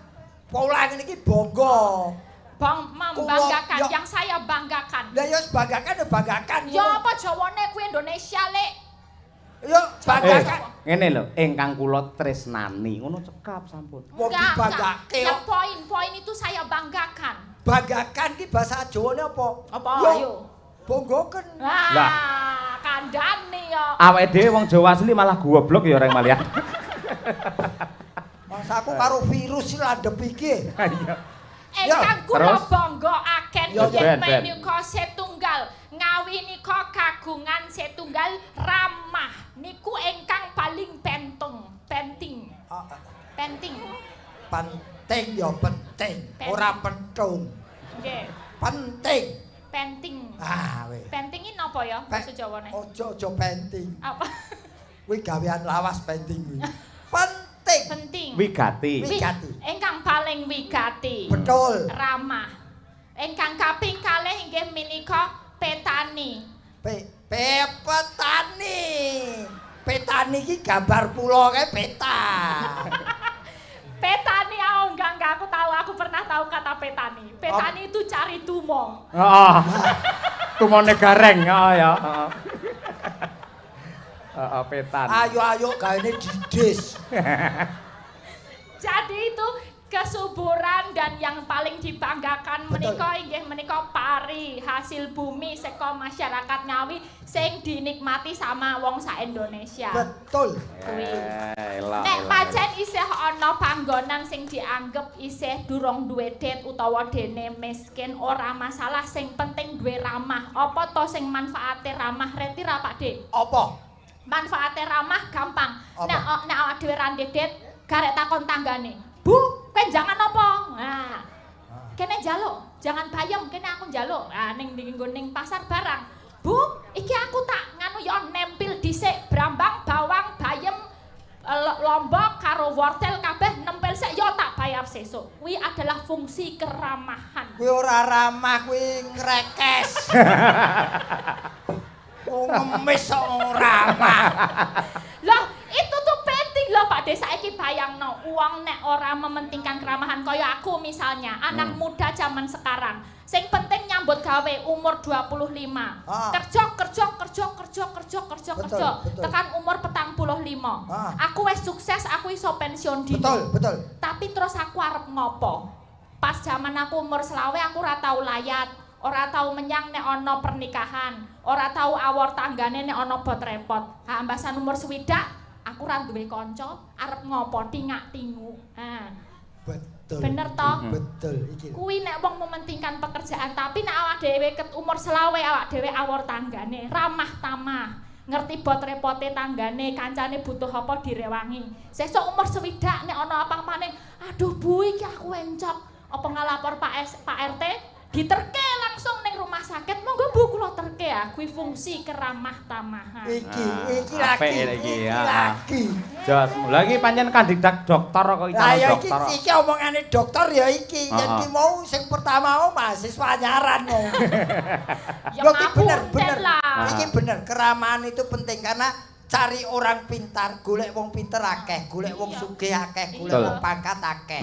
[SPEAKER 2] pola ngene iki bangga.
[SPEAKER 3] Membanggakan yang saya banggakan.
[SPEAKER 2] Lah ya banggakan ya banggakan.
[SPEAKER 3] Ya apa Jawane kuwi Indonesia, Lek?
[SPEAKER 2] Ya banggakan.
[SPEAKER 1] Ngene lho, ingkang kula tresnani, ngono cekap sampun.
[SPEAKER 2] Wong dibanggake.
[SPEAKER 3] Ya poin-poin itu saya banggakan.
[SPEAKER 2] Banggakan ki bahasa Jawane apa?
[SPEAKER 3] Apa ayo?
[SPEAKER 2] Banggaken.
[SPEAKER 3] Lah, kandhane ya.
[SPEAKER 1] Awake dhewe wong Jawa asli malah goblok ya orang malian.
[SPEAKER 2] Mas aku karo virus iki landhep iki.
[SPEAKER 3] Ingkang kula banggaaken
[SPEAKER 1] Ya,
[SPEAKER 3] yen
[SPEAKER 1] ben.
[SPEAKER 3] menika setunggal ngawi nika kagungan setunggal ramah niku ingkang paling penting. Penting.
[SPEAKER 2] Penting ya penting, ora pentung.
[SPEAKER 3] Nggih.
[SPEAKER 2] Penting.
[SPEAKER 3] Penting.
[SPEAKER 2] Ah weh.
[SPEAKER 3] Penting ini apa ya bahasa Jawane?
[SPEAKER 2] Ojo penting.
[SPEAKER 3] Apa?
[SPEAKER 2] Kuwi gawean lawas penting kuwi. Penting.
[SPEAKER 3] Penting.
[SPEAKER 1] Wigati.
[SPEAKER 2] Wigati.
[SPEAKER 3] Ingkang paling wigati.
[SPEAKER 2] Betul.
[SPEAKER 3] Ramah. Ingkang kaping kalih inggih menika petani.
[SPEAKER 2] Petani. Petani iki gambar pulau kae peta.
[SPEAKER 3] Petani enggak aku tahu, aku pernah tahu kata petani. Petani itu cari tumo.
[SPEAKER 1] Heeh. Tumone gareng, ya. Heeh, petan.
[SPEAKER 2] Ayo gaene didis.
[SPEAKER 3] Jadi itu kesuburan dan yang paling dibanggakan menika inggih menika pari hasil bumi saka masyarakat Ngawi sing dinikmati sama wong sak Indonesia.
[SPEAKER 2] Betul.
[SPEAKER 3] Nek pancen isih ana panggonan sing dianggep isih durung duwe det utawa dene miskin ora masalah, sing penting duwe ramah. Apa to sing manfaate ramah reti ra Pak Dik?
[SPEAKER 2] Apa?
[SPEAKER 3] Manfaate ramah gampang.
[SPEAKER 2] Apa?
[SPEAKER 3] Nek awak dhewe ra ndek det, garek takon tanggane. Bu, kowe jangan apa? Nah. Kene njaluk, jangan bayem, kene aku njaluk. Ah ning ning pasar barang. Bu, iki aku tak nganu ya nempil dhisik brambang, bawang, bayem, lombok karo wortel kabeh nempel sik ya tak bayar sesuk. Kuwi adalah fungsi keramahan.
[SPEAKER 2] Kuwi ora ramah, kuwi ngrekes. Wong ngemis ora ramah.
[SPEAKER 3] Lah, itu tuh penting loh Pak Desa iki bayangno, uang nek ora mementingkan keramahan kaya aku misalnya, anak muda zaman sekarang. Sing penting nyambut gawe umur 25. Kerja.
[SPEAKER 2] Betul.
[SPEAKER 3] Tekan umur 45. Aku wis sukses, aku iso pensiun dini.
[SPEAKER 2] Betul.
[SPEAKER 3] Tapi terus aku arep ngopo? Pas zaman aku umur selawe aku ora tau layat, ora tau menyang nek ana pernikahan, ora tau awor tanggane nek ana bot repot. Ha ambasan umur 60 aku ora duwe kanca, arep ngopo tingak-tingu. Ha.
[SPEAKER 2] Betul.
[SPEAKER 3] Bener toh?
[SPEAKER 2] Betul iki.
[SPEAKER 3] Kuwi nek wong mementingkan pekerjaan, tapi nek awak dhewe ket umur selawe awak dhewe awor tanggane, ramah tamah. Ngerti bot repote tanggane, kancane butuh apa direwangi. Sesuk umur 60 nek ana apa-apane, aduh Bu iki aku encok. Apa ngalapor Pak RT? Diterke langsung ning rumah sakit. Monggo Bu kula terke ya, kuwi fungsi keramah tamahan.
[SPEAKER 2] Iki lagi.
[SPEAKER 1] Jos, lagi pancen kandidat dokter kok calon dokter.
[SPEAKER 2] Iki omongane dokter ya iki. Yen ki mau sing pertama mau mahasiswa anyaran mau.
[SPEAKER 3] Ya
[SPEAKER 2] bener.
[SPEAKER 3] lah.
[SPEAKER 2] Iki bener, keramahan itu penting karena cari orang pintar, golek wong pinter akeh, golek wong sugih akeh, golek wong pangkat akeh.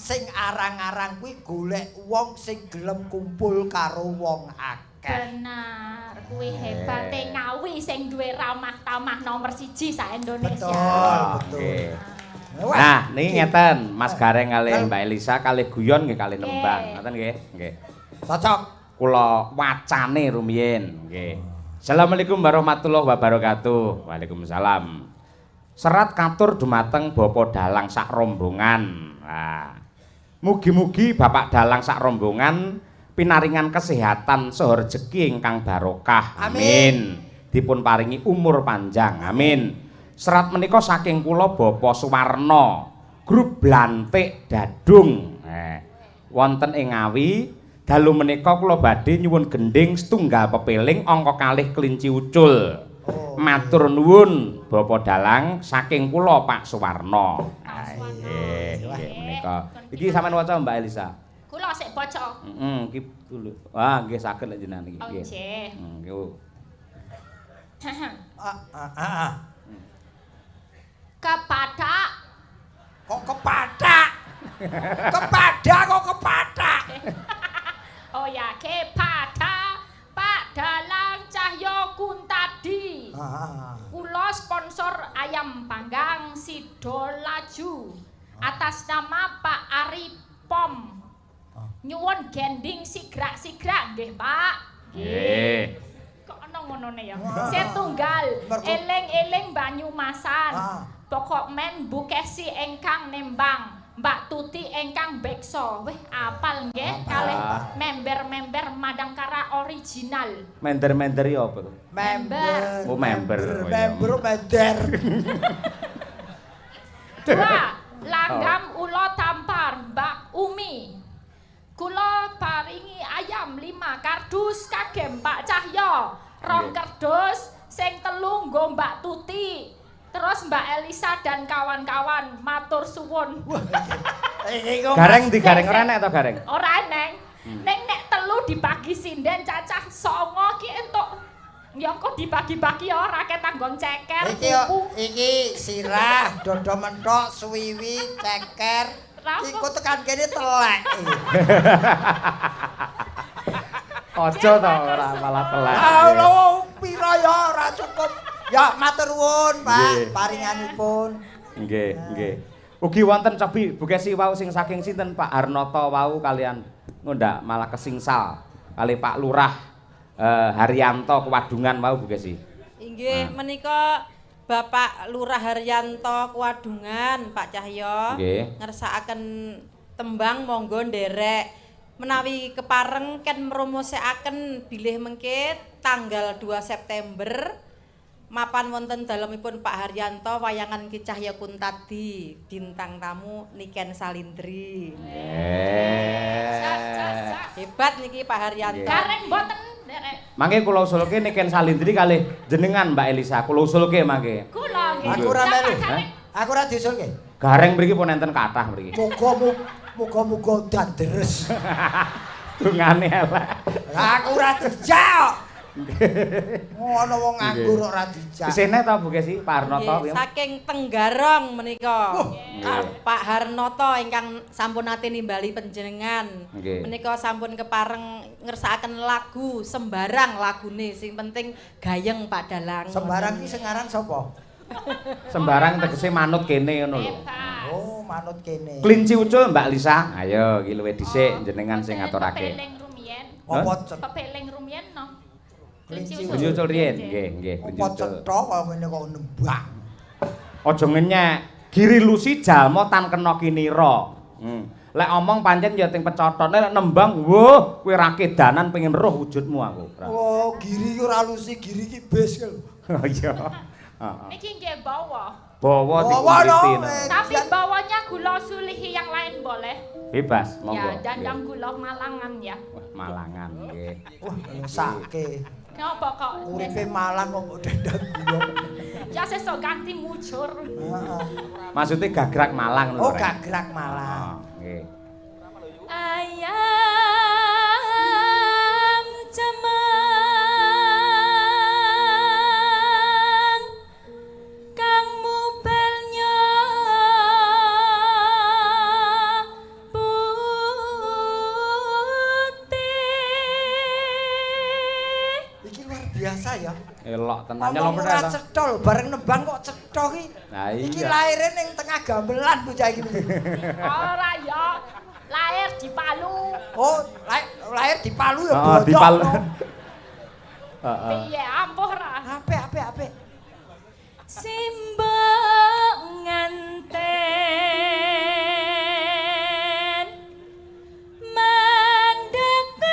[SPEAKER 2] Sing arang-arang kuwi golek wong sing gelem kumpul karo wong akeh.
[SPEAKER 3] Benar, kuwi hebate Ngawi sing duwe ramah tamah nomor 1 sak Indonesia.
[SPEAKER 2] Betul.
[SPEAKER 1] Nah, niki ngeten, Mas Gareng kalih Mbak Elisa kalih guyon nggih kalih nembang. Ngoten nggih? Nggih.
[SPEAKER 2] Cocok.
[SPEAKER 1] Kula wacane rumiyin, nggih. Assalamualaikum warahmatullahi wabarakatuh. Waalaikumsalam. Serat katur dumateng Bapak Dalang sak rombongan. Nah, mugi-mugi Bapak Dalang sak rombongan pinaringan kesehatan saha rejeki ingkang barokah. Amin. Dipun paringi umur panjang. Amin. Serat menika saking kula Bapak Suwarno, grup Blantik Dadung. Wonten ing Ngawi. Dalu menika kula badhe nyuwun gending setunggal pepeling angka kalih kelinci ucul. Matur nuwun Bapak Dalang saking kula Pak Suwarno. Nggih menika. Iki sampean waca Mbak Elisa.
[SPEAKER 3] Kula sik baca.
[SPEAKER 1] Iki dulu. Wah, nggih saged lek jenengan iki.
[SPEAKER 3] Nggih.
[SPEAKER 1] Nggih.
[SPEAKER 3] Kepada
[SPEAKER 2] kok kepada kok kepada.
[SPEAKER 3] Oh ya, kepada Pak Dalang Cahyo Kuntadi. Kula sponsor ayam panggang Sido Laju atas nama Pak Ari Pom. Nyuwun gending sigrak-sigrak nggih, Pak.
[SPEAKER 1] Nggih.
[SPEAKER 3] Kok ana ngonone ya. Setunggal eling-eling Banyumasan. Pokok men Bu Kesi engkang nembang. Mbak Tuti engkang bekso. Weh apal nggih kalih member-member Madangkara original.
[SPEAKER 1] Member ya apa to?
[SPEAKER 3] Member.
[SPEAKER 1] Oh, member.
[SPEAKER 2] Member.
[SPEAKER 3] Dua, langgam ulo tampar Mbak Umi. Kula paringi ayam 5 kardus kagem Pak Cahyo. 2 kardus sing 3 nggo Mbak Tuti. Terus Mbak Elisa dan kawan-kawan matur suwun.
[SPEAKER 1] Gareng di gareng ora enek to gareng?
[SPEAKER 3] Ora neng. Neng nek 3 dibagi sinden cacah 9 ki entuk. Ya kok dibagi-bagi ya ora ketanggon ceker.
[SPEAKER 2] Iki sirah, dodo menthok, suwiwi, ceker. Iku tekan kene telek.
[SPEAKER 1] Ojo to ora malah telek.
[SPEAKER 2] Lho, pira ya ora cukup. Ya matur nuwun, Pak, paringanipun.
[SPEAKER 1] Nggih. Ugi wonten cobi bukesi wau sing saking sinten Pak Harnoto wau kalian ngundak malah kesingsal kali Pak Lurah Haryanto Kewadungan wau bukesi.
[SPEAKER 4] Inggih, menika Bapak Lurah Haryanto Kewadungan, Pak Cahyo. Ngersakaken tembang monggo nderek. Menawi kepareng ken mromosekaken bilih mengke tanggal 2 September mapan wonten dalemipun Pak Haryanto wayangan Ki Cahya Kuntadi bintang tamu Niken Salindri. Hebat niki Pak Haryanto.
[SPEAKER 3] Gareng mboten nderek.
[SPEAKER 1] Mangke kula usulke Niken Salindri kalih jenengan Mbak Elisa kula usulke mangke.
[SPEAKER 3] Kula nggih.
[SPEAKER 2] Aku ora melu. Aku ora diusulke.
[SPEAKER 1] Gareng mriki pun enten kathah mriki.
[SPEAKER 2] Muga-muga dandres.
[SPEAKER 1] Dungane elek.
[SPEAKER 2] Aku ora dijak. Ono wong nganggur ora dijak.
[SPEAKER 1] Isine ta Bu Kesi Pak Harnoto?
[SPEAKER 4] Saking Tenggarong menika. Pak Harnoto ingkang sampun nate nimbali panjenengan. Menika sampun kepareng ngersakaken lagu sembarang lagune sing penting gayeng Pak Dalang.
[SPEAKER 2] Sembarang iki sing aran sapa?
[SPEAKER 1] Sembarang tegese manut kene ngono lho.
[SPEAKER 2] Oh, manut kene.
[SPEAKER 1] Kelinci ucul Mbak Lisa. Ayo iki luwih dhisik jenengan sing ngaturake.
[SPEAKER 3] Pepeling rumiyin.
[SPEAKER 2] Apa
[SPEAKER 3] pepeling rumiyin no.
[SPEAKER 1] Kelinci ucul riyen, nggih.
[SPEAKER 2] Apa cetha kaya ngene kok nembang.
[SPEAKER 1] Aja ngenyek. Giri lusi jalma tan kena kinira. Lek omong pancen ya ting pecotone lek nembang, wuh, kowe ra kedanan pengen roh wujudmu aku.
[SPEAKER 2] Oh, giri ora lusi, giri ki bis lho.
[SPEAKER 1] Oh iya.
[SPEAKER 3] Niki nggih bawa.
[SPEAKER 1] Bawa dikuliti.
[SPEAKER 3] Tapi bawanya gula sulihi yang lain boleh.
[SPEAKER 1] Bebas, monggo.
[SPEAKER 3] Ya, dandang gula Malangan ya.
[SPEAKER 1] Wah, Malangan nggih.
[SPEAKER 2] Wah, sake.
[SPEAKER 3] Kenapa kok?
[SPEAKER 2] Uripe Malang kok dandang gula.
[SPEAKER 3] Ya sesuk ganti mujur.
[SPEAKER 1] Maksudnya gagrak Malang lho.
[SPEAKER 2] Oh, gagrak Malang.
[SPEAKER 1] Nggih.
[SPEAKER 3] Ayam cemang kang mubelnya putih.
[SPEAKER 2] Iki luar biasa ya.
[SPEAKER 1] Elok tenan
[SPEAKER 2] Ngomong ora cetha lho, bareng nembang kok cetha ki.
[SPEAKER 1] Nah, iya.
[SPEAKER 2] Iki laire ning tengah gamelan bocah iki.
[SPEAKER 3] Ora ya. Lahir di Palu.
[SPEAKER 2] Oh, lahir di Palu ya,
[SPEAKER 1] oh, di Palu.
[SPEAKER 3] Piye ampuh ra?
[SPEAKER 2] Apik.
[SPEAKER 3] Simbok nganten mandeka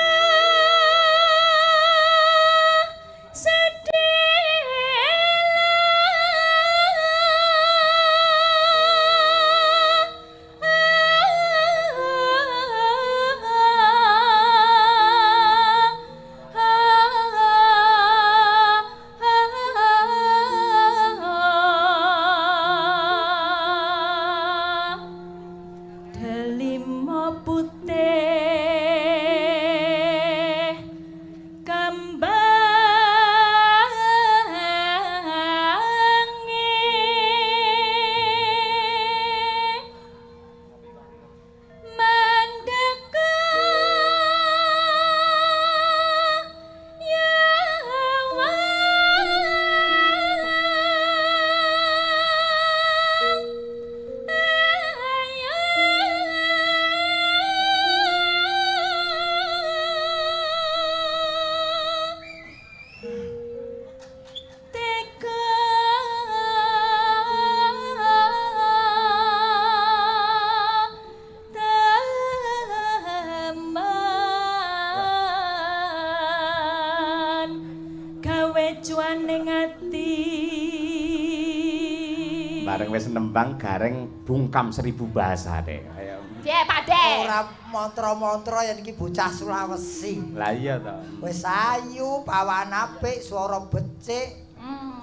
[SPEAKER 1] nembang gareng bungkam 1000 bahasa deh. Ayo.
[SPEAKER 3] Piye, Pak De?
[SPEAKER 2] Ora mantra-mantra yen iki bocah Sulawesi.
[SPEAKER 1] Lah iya to.
[SPEAKER 2] Wis ayu, pawan apik, swara becik.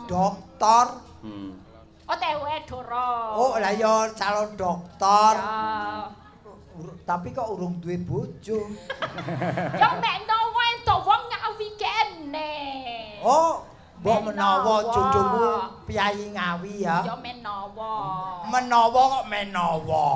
[SPEAKER 2] Dokter.
[SPEAKER 3] OTW Doro.
[SPEAKER 2] Oh, lah ya calon dokter.
[SPEAKER 3] Ya.
[SPEAKER 2] Tapi kok urung duwe bojo.
[SPEAKER 3] Ya mek nowo ento wong Ngawi kene.
[SPEAKER 2] Oh, mbok menawa jodohmu Piyayi Ngawi ya.
[SPEAKER 3] Ya menawa.
[SPEAKER 2] Menawa kok menawa.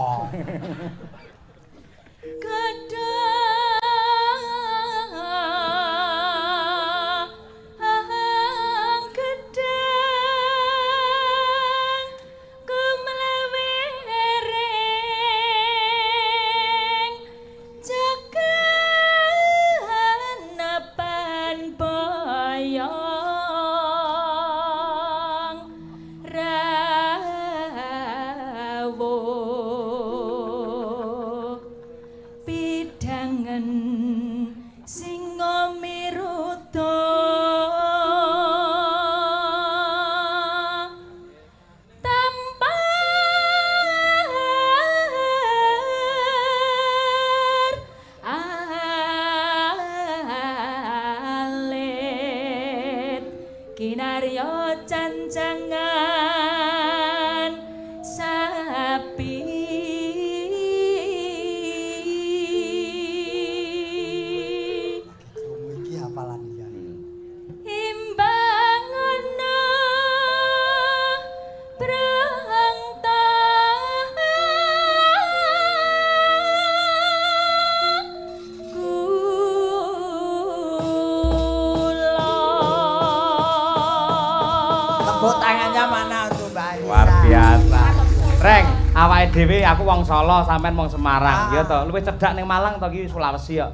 [SPEAKER 1] Awake dhewe aku wong Solo, sampean wong Semarang. Ya to, luwih cedhak ning Malang to iki Sulawesi ya.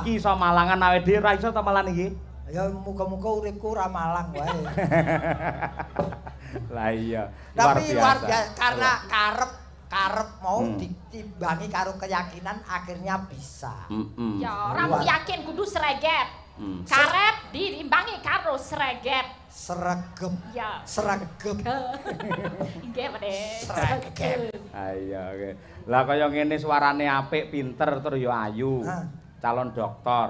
[SPEAKER 1] Iki iso Malangan awake dhewe ra iso to malan iki.
[SPEAKER 2] Ya muga-muga uripku ra Malang wae.
[SPEAKER 1] Lah iya.
[SPEAKER 2] Tapi luar biasa karena karep mau ditimbangi karo keyakinan akhirnya bisa.
[SPEAKER 3] Ya, ora yakin kudu sreget. Karep diimbangi karo sreget.
[SPEAKER 2] Sregep.
[SPEAKER 3] Ya.
[SPEAKER 2] Sregep.
[SPEAKER 3] Nggih, Pak.
[SPEAKER 2] Sregep.
[SPEAKER 1] Ayo, oke. Lah kaya ngene suarane apik, pinter tur ya ayu. Calon dokter.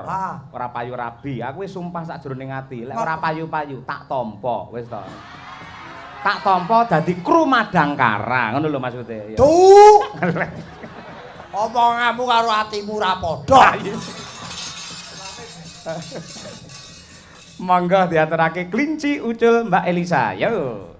[SPEAKER 1] Ora payu rabi. Aku wis sumpah sakjroning ati, lek ora payu-payu tak tampa, wis to. Tak tampa dadi kru Madangkara, ngono lho maksude.
[SPEAKER 2] Duh. Omonganmu karo atimu ora padha.
[SPEAKER 1] Monggo diaturake Klinci Ucul Mbak Elisa. Yo.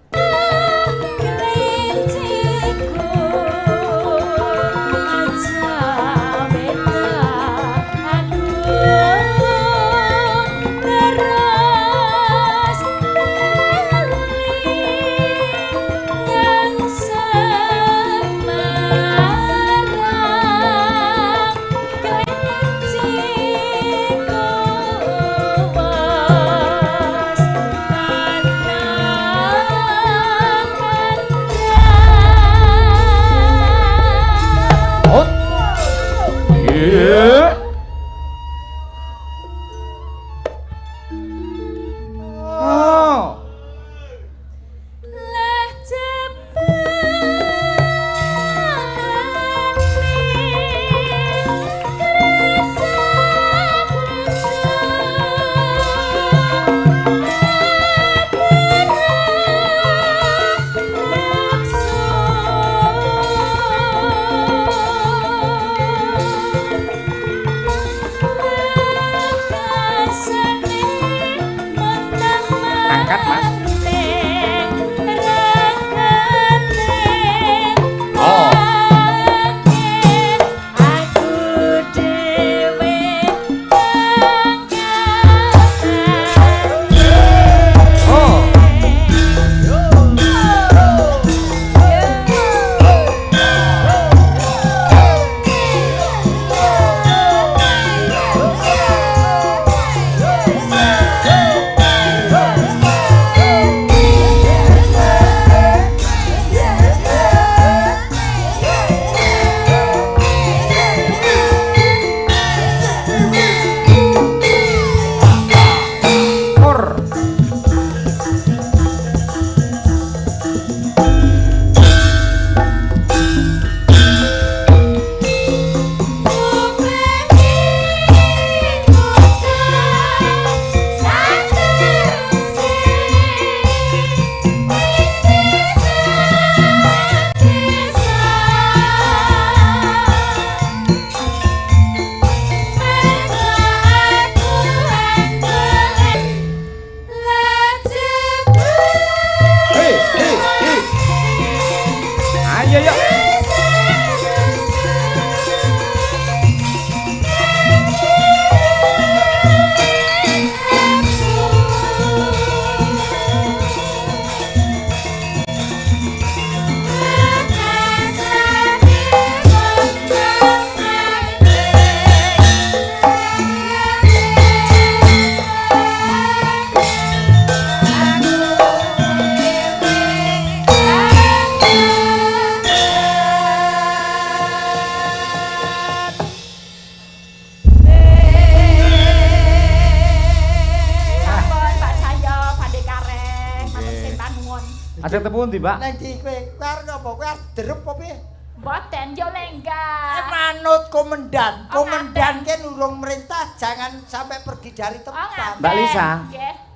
[SPEAKER 1] Ada tepung ndi, Mbak?
[SPEAKER 2] Neng di kowe arep apa? Kowe arep derep apa piye?
[SPEAKER 3] Mboten yo lenggah.
[SPEAKER 2] Manut komandan. Komandan ki nulung merintah jangan sampai pergi dari tempat.
[SPEAKER 1] Mbak Lisa.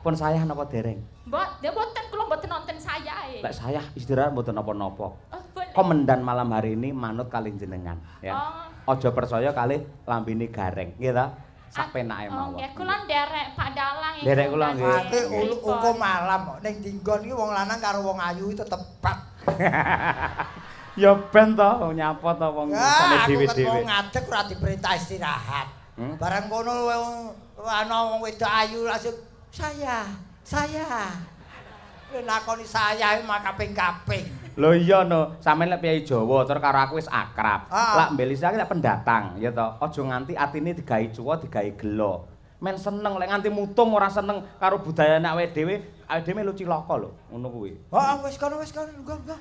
[SPEAKER 1] Pun sayah napa dereng?
[SPEAKER 3] Mboten kula mboten nonton sayahe.
[SPEAKER 1] Lek sayah istirahat mboten napa-napa. Komandan malam hari ini manut kali jenengan ya. Aja percaya kali lambene gareng, nggih ta? Sak penake mawon.
[SPEAKER 3] Nggih, kula nderek Pak Dalang iki.
[SPEAKER 1] Nderek kula nggih.
[SPEAKER 2] Uko malam ning dinggon iki wong lanang karo wong ayu itu tepat.
[SPEAKER 1] Ya ben to nyapa to wong sane dhewe-dhewe.
[SPEAKER 2] Aku ngadeg ora diperintah istirahat. Barang kono ana wong wedok ayu langsung saya. Lakoni saya mak kaping-kaping.
[SPEAKER 1] Lho iya no, sampeyan lek piyai Jawa terus karo aku wis akrab. Lak Mbelisa iki lek pendatang ya to. Aja nganti atine digawe cuwa, digawe gelo. men seneng lek nganti mutung ora seneng karo budayane awake dhewe melu cilaka lho ngono kuwi.
[SPEAKER 2] Heeh wis kono enggak.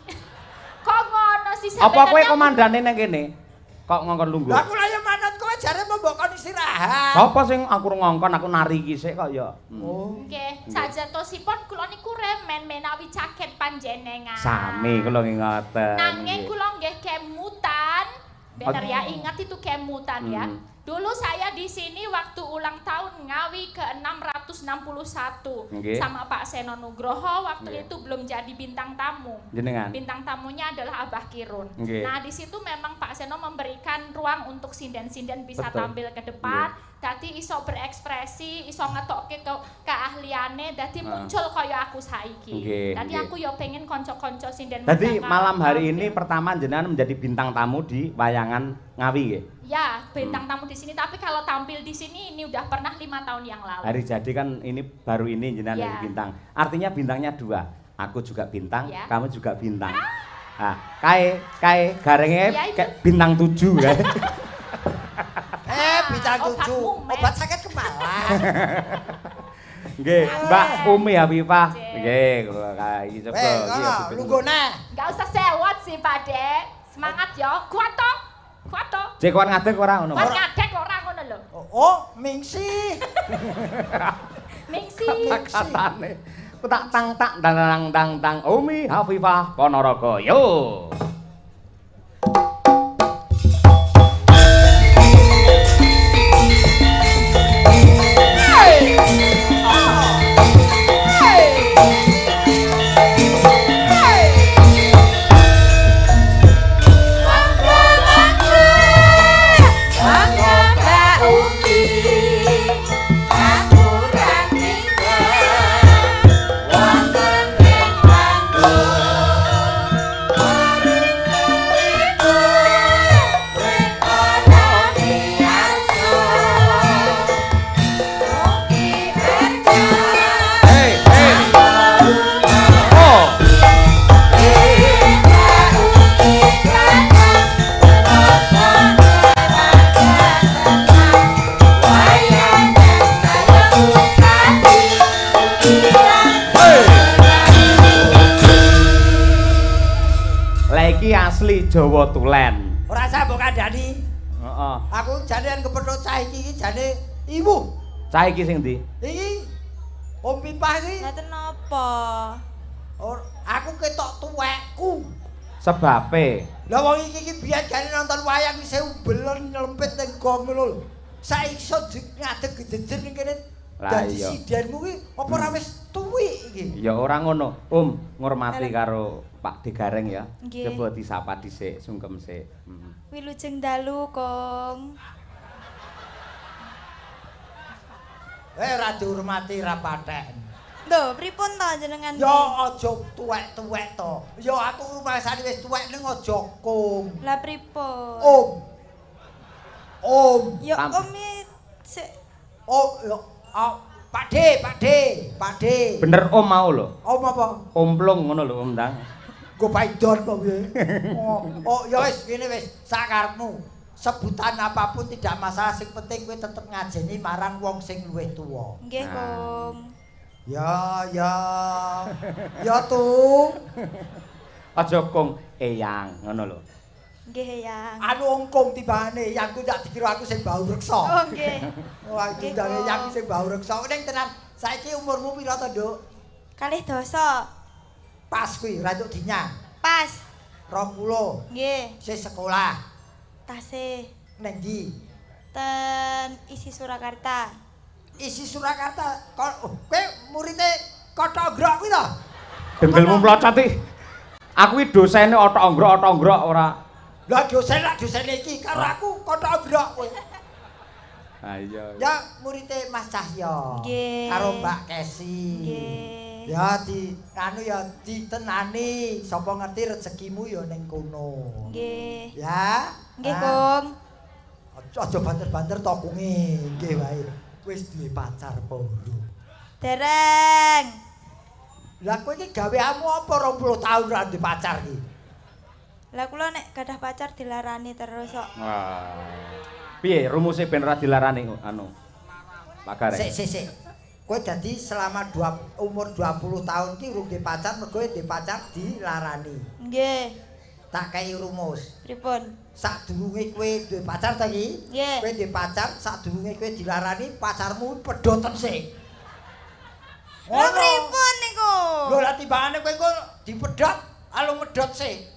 [SPEAKER 3] Kok ngono sih
[SPEAKER 1] Apa kowe komandane nang kene? Kok ngongkon lungguh?
[SPEAKER 2] Lah kula ya manut kowe jare mbok kon istirahat.
[SPEAKER 1] Sapa sing aku ngongkon aku nari iki sik kok ya.
[SPEAKER 3] Nggih, sajatosipun kula niku remen menawi caket panjenengan.
[SPEAKER 1] Sami kula nggih ngoten.
[SPEAKER 3] Nanging kula nggih kemutan. Bener ya, ingat itu kemutan ya. Dulu saya di sini waktu ulang tahun Ngawi ke-661 sama Pak Seno Nugroho waktu itu belum jadi bintang tamu.
[SPEAKER 1] Jenengan.
[SPEAKER 3] Bintang tamunya adalah Abah Kirun. Nah, di situ memang Pak Seno memberikan ruang untuk sinden-sinden bisa tampil ke depan. Dadi iso berekspresi, iso ngetokke keahliane, dadi muncul kaya aku saiki. Dadi aku yo pengen konco-konco sinden.
[SPEAKER 1] Dadi malam hari ini pertama jenengan menjadi bintang tamu di wayangan Ngawi nggih.
[SPEAKER 3] Ya, bintang tamu di sini. Tapi kalau tampil di sini ini udah pernah 5 tahun yang lalu.
[SPEAKER 1] Hari jadi kan ini baru ini jenengan jadi bintang. Artinya bintangnya 2. Aku juga bintang, kamu juga bintang. Nah, kae garenge kayak bintang 7 ya.
[SPEAKER 2] Bintang 7. Obat sakit kepala.
[SPEAKER 1] Nggih, Mbak Umi Habibah. Nggih, kula kae iki coba iki.
[SPEAKER 2] Lunggone.
[SPEAKER 3] Enggak usah sewot sih, Pak Dek. Semangat ya. Kuat toh? Kuat toh?
[SPEAKER 1] Cek kuat ngadeg ora ngono.
[SPEAKER 3] Kuat ngadeg ora ngono lho.
[SPEAKER 2] Oh, mingsi.
[SPEAKER 3] Mingsi.
[SPEAKER 1] Katane. Ku tak tang Umi Habibah Ponorogo. Yo. Asli Jawa Tulen.
[SPEAKER 2] Ora usah mbok kandhani.
[SPEAKER 1] Heeh.
[SPEAKER 2] Aku janean kepethuk cah iki jane ibu.
[SPEAKER 1] Cah iki sing ndi?
[SPEAKER 2] Iki Om Pipah iki.
[SPEAKER 4] Ngaten napa?
[SPEAKER 2] Aku ketok tuwekku.
[SPEAKER 1] Sebabe.
[SPEAKER 2] Lah wong iki biyen jane nonton wayang isih ubelen nyelempit ning gong lho. Saiki iso ngadeg gejejer ning kene. Dadi sidenmu ki apa ora wis tuwik iki?
[SPEAKER 1] Ya ora ngono. Ngurmati karo Pak Digareng ya. Coba disapa dhisik, sungkem sik.
[SPEAKER 5] Wilujeng dalu, Kong.
[SPEAKER 2] Ora dihormati ra patek.
[SPEAKER 5] Lho, pripun to jenengan?
[SPEAKER 2] Ya aja tuwek-tuwek to. Ya aku rumasane wis tuwek ning aja Kong.
[SPEAKER 5] Lah pripun?
[SPEAKER 2] Om.
[SPEAKER 5] Ya Om sik.
[SPEAKER 2] Oh, ya Pak De.
[SPEAKER 1] Bener Om mau lho.
[SPEAKER 2] Om apa?
[SPEAKER 1] Omplung ngono lho Om Ndang.
[SPEAKER 2] Go paidon kok piye? Oh, ya wis ngene wis sakarepmu. Sebutan apapun tidak masalah, sing penting kowe tetep ngajeni marang wong sing luwih tuwa.
[SPEAKER 5] Nggih, Kong.
[SPEAKER 2] Ya tuh.
[SPEAKER 1] Aja Kong eyang ngono lho.
[SPEAKER 5] Nggih, Yang.
[SPEAKER 2] Anu ongkong tibane, yangku tak dikira aku sing bau reksa.
[SPEAKER 5] Oh, nggih.
[SPEAKER 2] Wah, dindane yang sing bau reksa. Ning tenan, saiki umurmu pira to, Nduk?
[SPEAKER 5] 2.
[SPEAKER 2] Pas kuwi, ra entuk dinyang.
[SPEAKER 5] Pas.
[SPEAKER 2] 20.
[SPEAKER 5] Nggih.
[SPEAKER 2] Sing sekolah.
[SPEAKER 5] Tasih
[SPEAKER 2] Ning ndi?
[SPEAKER 5] ten isi Surakarta.
[SPEAKER 2] Isi Surakarta. Kowe murite Kota Ogrok kuwi to?
[SPEAKER 1] Denggelmu mlocot iki. Aku iki dosene otok-ongrok ora.
[SPEAKER 2] Lah dosen iki karo aku Kota Ogrok kowe.
[SPEAKER 1] Ha iya.
[SPEAKER 2] Ya murite Mas Cahyo.
[SPEAKER 5] Nggih.
[SPEAKER 2] Karo Mbak Kesi.
[SPEAKER 5] Nggih.
[SPEAKER 2] Ya ditenani sapa ngerti rezekimu ya ning kono.
[SPEAKER 5] Nggih.
[SPEAKER 2] Ya.
[SPEAKER 5] Nggih, Kong.
[SPEAKER 2] Aja banter-banter tokunge. Nggih wae. Wis duwe pacar apa urung?
[SPEAKER 5] Dereng.
[SPEAKER 2] Lah kowe iki gaweanmu apa 20 tahun ra duwe pacar iki?
[SPEAKER 5] Lah kula nek gadah pacar dilarani terus kok.
[SPEAKER 1] Wah. Piye rumuse ben ora dilarani anu? Pak Gareng.
[SPEAKER 2] Sik. Kowe dadi selama umur 20 tahun ki urung duwe pacar mergo duwe pacar dilarani.
[SPEAKER 5] Nggih.
[SPEAKER 2] Tak kei rumus.
[SPEAKER 5] Pripun?
[SPEAKER 2] Sadurunge kowe duwe pacar ta iki?
[SPEAKER 5] Nggih.
[SPEAKER 2] Kowe duwe pacar, sadurunge kowe dilarani pacarmu pedoten sik.
[SPEAKER 5] Lha pripun niku?
[SPEAKER 2] Lho lah timbangane kowe engko dipedhot, alung medhot sik.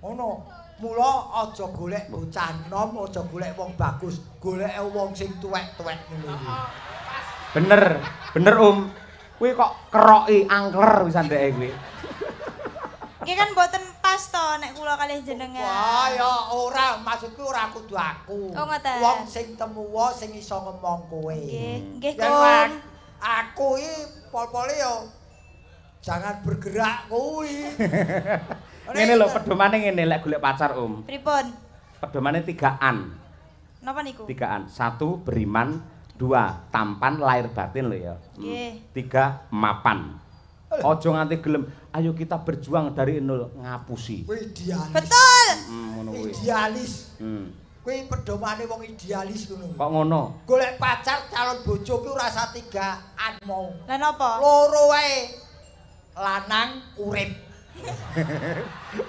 [SPEAKER 2] Ngono. Mula aja golek bocah nom, aja golek wong bagus, golek wong sing tuwek-tuwek ngene iki.
[SPEAKER 1] Bener Kuwi kok keroki angler wis ndeke kuwi.
[SPEAKER 5] Iki kan mboten pas to nek kula kalih jenengan.
[SPEAKER 2] Wah, ya ora, maksudku ora kudu aku.
[SPEAKER 5] Oh, ngoten.
[SPEAKER 2] Wong sing temuwa sing iso ngomong kowe.
[SPEAKER 5] Nggih,
[SPEAKER 2] Yen
[SPEAKER 5] Kong.
[SPEAKER 2] Aku iki pol-pole yo jangan bergerak kuwi.
[SPEAKER 1] Ngene lho pedomane ngene lek golek pacar
[SPEAKER 5] Pripun?
[SPEAKER 1] Pedomane 3-an.
[SPEAKER 5] Napa niku?
[SPEAKER 1] 3-an. 1 beriman, 2 tampan lahir batin lho ya.
[SPEAKER 5] Nggih.
[SPEAKER 1] 3 mapan. Ojo nganti gelem, ayo kita berjuang dari nol ngapusi.
[SPEAKER 2] Kuwi idealis.
[SPEAKER 5] Betul.
[SPEAKER 1] Ngono kuwi.
[SPEAKER 2] Idealis. Kuwi pedomane wong idealis ngono.
[SPEAKER 1] Kok ngono?
[SPEAKER 2] Golek pacar calon bojo kuwi ora usah 3-an mau.
[SPEAKER 5] Lah napa?
[SPEAKER 2] Loro wae. Lanang urip.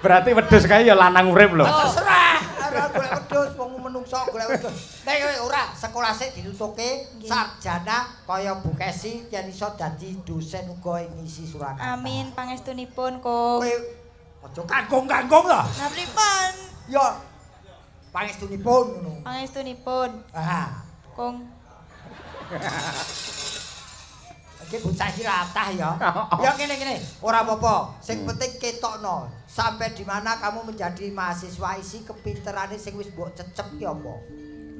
[SPEAKER 1] Berarti wedhus kae ya lanang urip lho.
[SPEAKER 2] Terserah, ora golek wedhus wong menungso golek wedhus. Nek kowe ora sekolah sik ditutuke sarjana kaya Bu Kesi yen iso dadi dosen uga ngisi Surakarta.
[SPEAKER 5] Amin pangestunipun, Kong.
[SPEAKER 2] Kowe aja kanggung-kanggung lho.
[SPEAKER 5] Lah pripun?
[SPEAKER 2] Ya pangestunipun ngono.
[SPEAKER 5] Pangestunipun,
[SPEAKER 2] Ah,
[SPEAKER 5] Kong.
[SPEAKER 2] iki bocah iki latah ya. Ya ngene-ngene, ora apa-apa. Sing penting ketokno. Sampai di mana kamu menjadi mahasiswa isi kepinterane sing wis mbok cecep ki apa?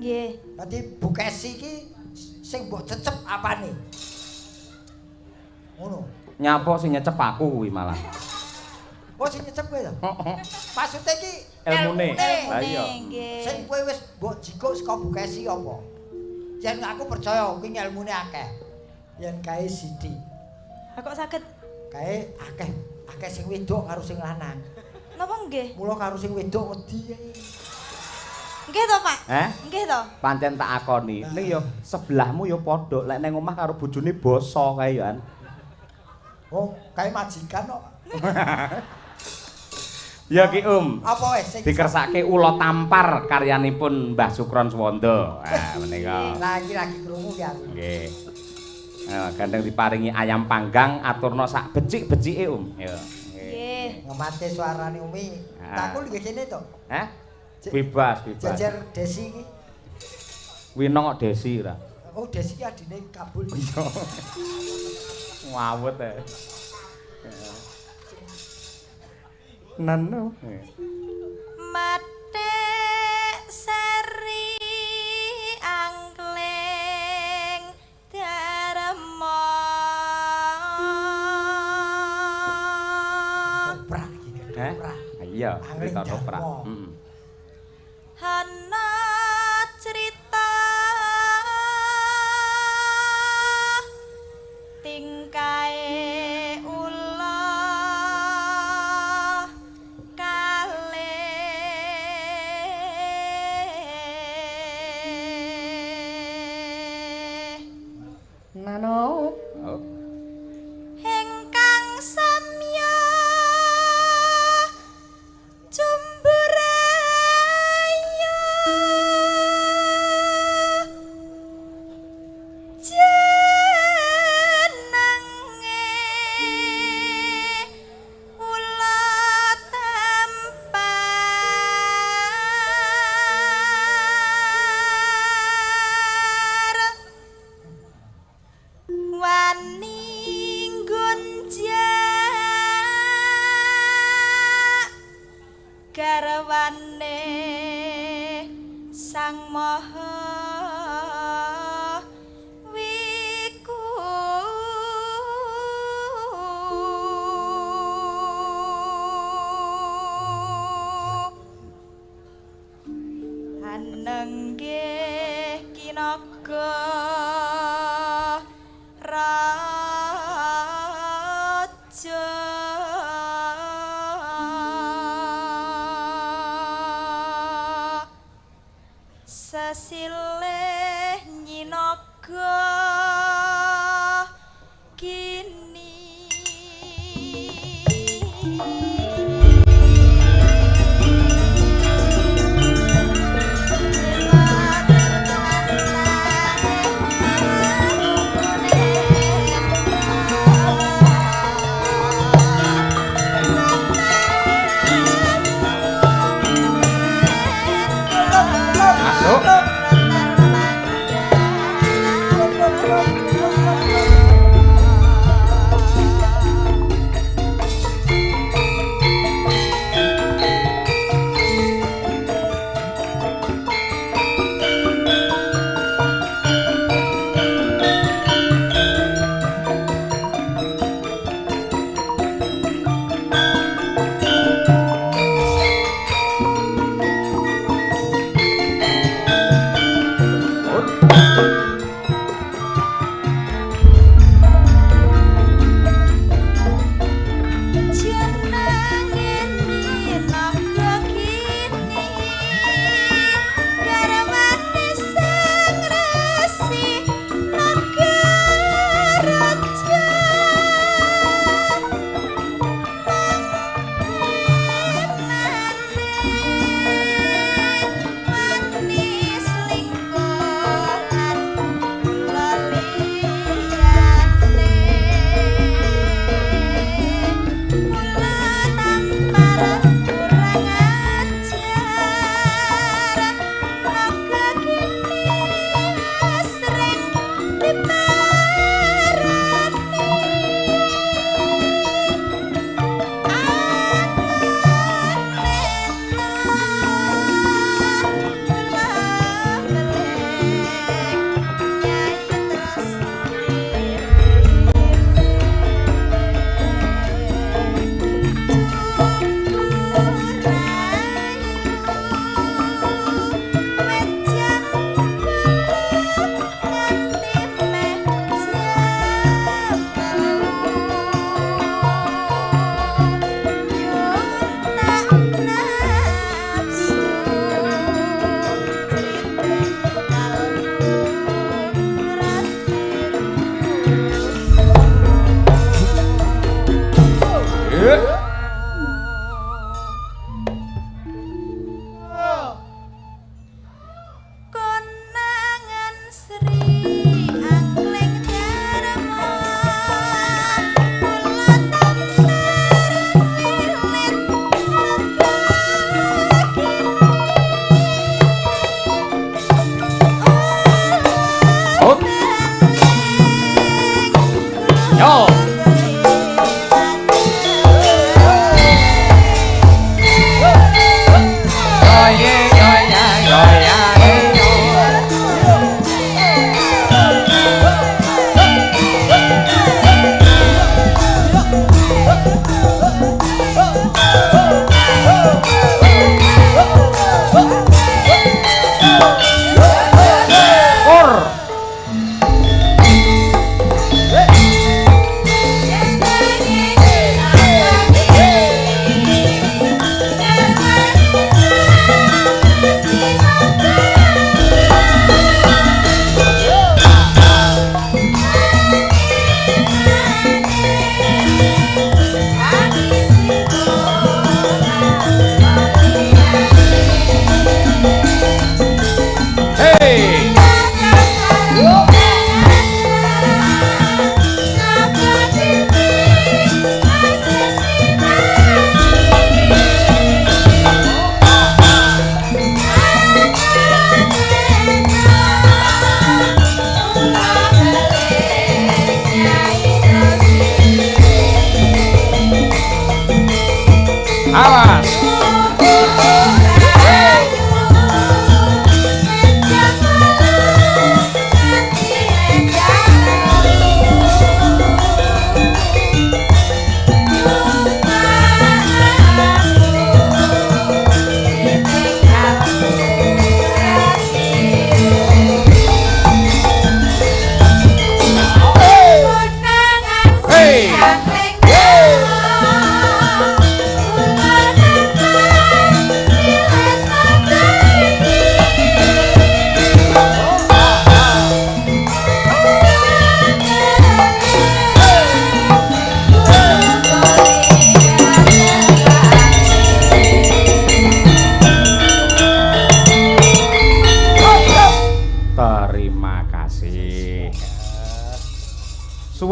[SPEAKER 5] Nggih.
[SPEAKER 2] Dadi Bu Kesi iki sing mbok cecep apane? Ngono.
[SPEAKER 1] Nyapa sing nyecep aku kuwi malah.
[SPEAKER 2] Oh sing nyecep kowe to? Maksude iki
[SPEAKER 1] Elmune. Lah iya.
[SPEAKER 5] Nggih.
[SPEAKER 2] sing kowe wis mbok jikuk saka Bu Kesi apa? Yen aku percaya kuwi ilmune akeh. Yen kae sithik.
[SPEAKER 5] Kok saged?
[SPEAKER 2] Kae akeh sing wedok karo sing lanang.
[SPEAKER 5] Napa nggih?
[SPEAKER 2] Mula karo sing wedok wedi.
[SPEAKER 5] Nggih to, Pak? Nggih to.
[SPEAKER 1] Pancen tak akoni. Ning ya sebelahmu ya padha lek nang omah karo bojone basa kae ya.
[SPEAKER 2] Oh, kae majikan kok.
[SPEAKER 1] Ya ki
[SPEAKER 2] Apa wis sing
[SPEAKER 1] dikersake Ula Tampar karyanipun Mbah Sukron Swanda. Menika.
[SPEAKER 2] Lah iki lagi krungu ki aku.
[SPEAKER 1] Nggih. Gandeng diparingi ayam panggang aturna sak becik-becike Ya.
[SPEAKER 5] Nggih.
[SPEAKER 2] Ngemate suarane Umi. Takul nggih kene to.
[SPEAKER 1] Bebas.
[SPEAKER 2] Jejer Desi iki.
[SPEAKER 1] Wino kok Desi ra.
[SPEAKER 2] Oh, Desi ki adine Kabul.
[SPEAKER 1] Ngawut Nano.
[SPEAKER 5] Mate seri angkleng darma.
[SPEAKER 2] Oprak iki. Oprak.
[SPEAKER 1] Iya, cerita oprak.
[SPEAKER 5] Hana cerita tingkae ula
[SPEAKER 1] Nano.
[SPEAKER 5] Hengkang samya jumburaya jeneng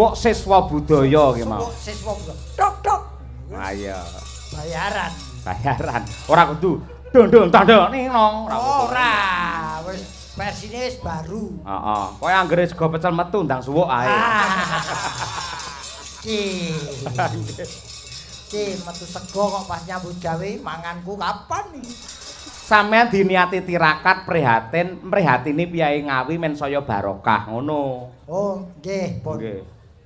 [SPEAKER 1] suwuk siswa budaya ki mau.
[SPEAKER 2] Suwuk siswa budaya. Tok.
[SPEAKER 1] Ayo. Bayaran. Ora kudu dondong tandha nong.
[SPEAKER 2] Ora. Wis versine wis baru.
[SPEAKER 1] Heeh. Kowe anggere sego pecel metu ndang suwuk ae.
[SPEAKER 2] Ki metu sego kok pas nyambut gawe manganku kapan iki?
[SPEAKER 1] Sampeyan diniati tirakat prihatini piyai Ngawi men saya barokah ngono.
[SPEAKER 2] Oh, nggih, Pun.
[SPEAKER 1] Nggih.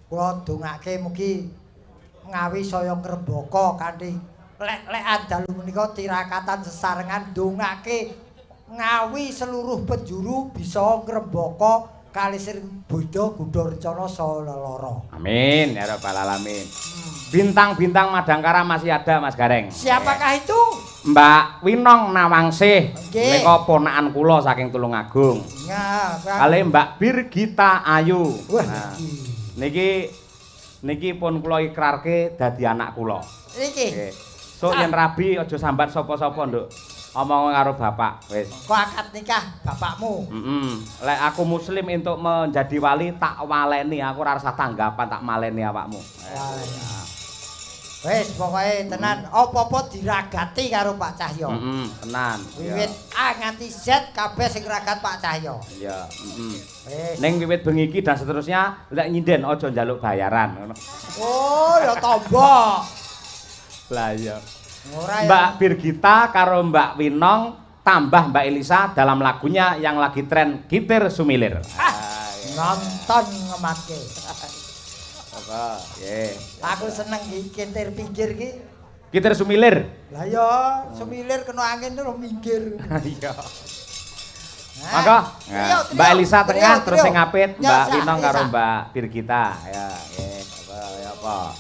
[SPEAKER 2] Kula dongake mugi Ngawi saya ngrembaka kanthi lek-lekan dalu menika tirakatan sesarengan dongake Ngawi seluruh penjuru bisa ngrembaka kalisir Buddha Gudha Rencana saha lelara.
[SPEAKER 1] Amin ya rabbal alamin. Bintang-bintang Madangkara masih ada Mas Gareng.
[SPEAKER 2] Siapakah itu?
[SPEAKER 1] Mbak Winong Nawangsih.
[SPEAKER 2] Nggih.
[SPEAKER 1] Menika ponakan kula saking Tulungagung.
[SPEAKER 2] Ya,
[SPEAKER 1] Kali Mbak Birgita Ayu.
[SPEAKER 2] Wah,
[SPEAKER 1] Nah, niki pun kula ikrarke dadi anak kula.
[SPEAKER 2] Niki.
[SPEAKER 1] Nggih. Sok yen rabi aja sambat sapa-sapa, Nduk. Omong karo bapak, wis.
[SPEAKER 2] Kok akad nikah bapakmu?
[SPEAKER 1] Lek aku muslim untuk menjadi wali tak waleni, aku ora usah tanggapan tak maleni awakmu.
[SPEAKER 2] Wis pokoke tenan apa-apa diragati karo Pak Cahyo.
[SPEAKER 1] Tenan.
[SPEAKER 2] Wiwit A nganti Z kabeh sing ragat Pak Cahyo.
[SPEAKER 1] Iya,
[SPEAKER 2] Wis.
[SPEAKER 1] Ning wiwit bengi iki dan seterusnya lek nyinden aja njaluk bayaran ngono.
[SPEAKER 2] Oh, ya tombok.
[SPEAKER 1] Lah iya.
[SPEAKER 2] Ora ya.
[SPEAKER 1] Mbak Birgita karo Mbak Winong tambah Mbak Elisa dalam lagunya yang lagi tren Kitir Sumilir.
[SPEAKER 2] Nonton ngematke.
[SPEAKER 1] Apa? Nggih.
[SPEAKER 2] Aku seneng iki kintir pinggir iki.
[SPEAKER 1] Kitir Sumilir.
[SPEAKER 2] Lah ya, semilir kena angin terus minggir.
[SPEAKER 1] Iya. Maka Mbak Elisa tengah terus sing ngapit Mbak Winong karo Mbak Birgita. Ya, nggih. Apa?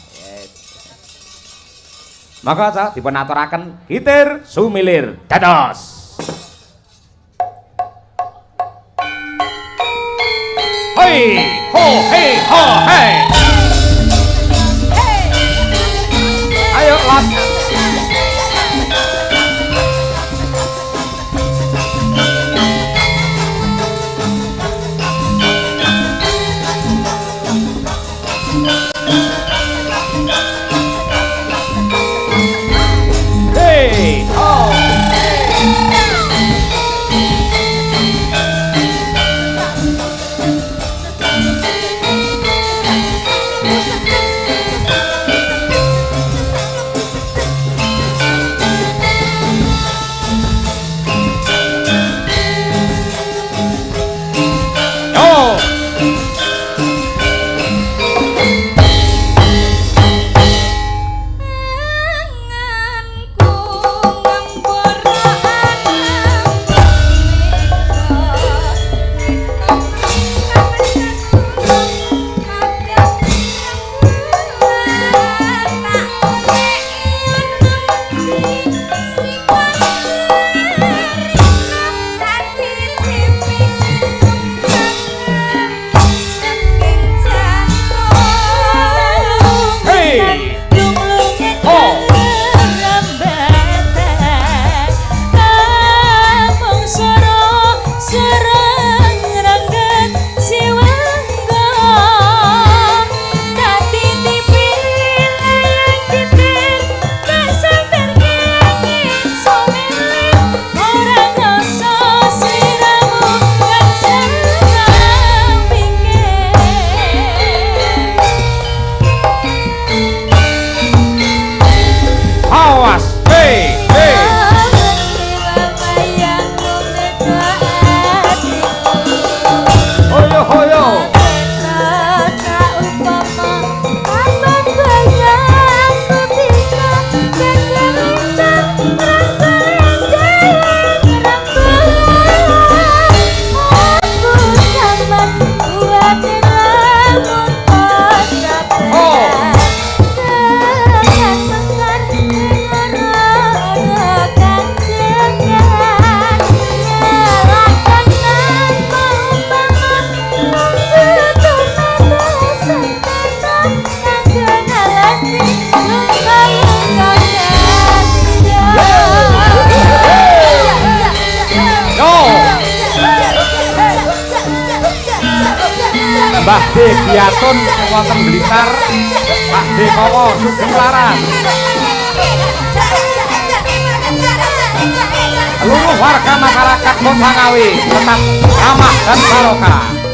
[SPEAKER 1] Maka dipun aturaken Kitir Sumilir dados. Hei ho hei ho hei. Ayo lot. Mbah D Giatun sing wonten Blitar, Pak D Kowo Sugeng Laras. Seluruh warga masyarakat Kota Ngawi tetap ramah dan barokah.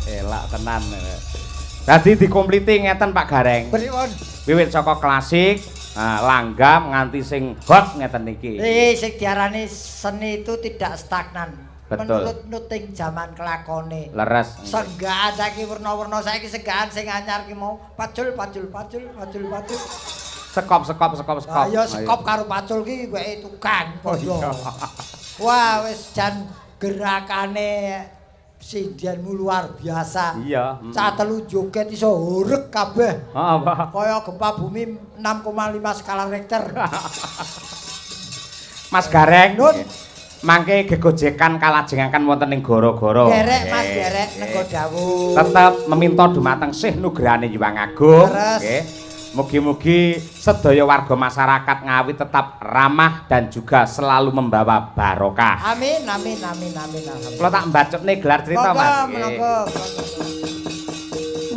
[SPEAKER 1] Elak tenan. Dadi dikompliti ngeten Pak Gareng.
[SPEAKER 2] Pripun?
[SPEAKER 1] Wiwit saka klasik, langgam nganti sing hot ngeten iki.
[SPEAKER 2] Sing diarani seni itu tidak stagnan.
[SPEAKER 1] Betul.
[SPEAKER 2] Menurut nuting zaman kelakone.
[SPEAKER 1] Leres.
[SPEAKER 2] Senggaan saiki werna-werna saiki senggaan sing anyar ki mau pacul. Sekop. Ya sekop karo pacul ki kowe tukang padha. Wah wis jan gerakane sindianmu luar biasa.
[SPEAKER 1] Iya.
[SPEAKER 2] Cah telu joget iso horeg kabeh.
[SPEAKER 1] Heeh, Pak.
[SPEAKER 2] Kaya gempa bumi 6,5 skala Richter.
[SPEAKER 1] Mas Gareng.
[SPEAKER 2] Nun.
[SPEAKER 1] Mangke gegojekan kalajengaken wonten ing gara-gara.
[SPEAKER 2] Derek Mas, derek nego dawuh.
[SPEAKER 1] Tetep meminta dumateng Syekh Nugrahane Hyang Agung. Nggih. Mugi-mugi sedaya warga masyarakat Ngawi tetap ramah dan juga selalu membawa barokah.
[SPEAKER 2] Amin.
[SPEAKER 1] Kula tak mbacutne gelar cerita Mas.
[SPEAKER 2] Monggo.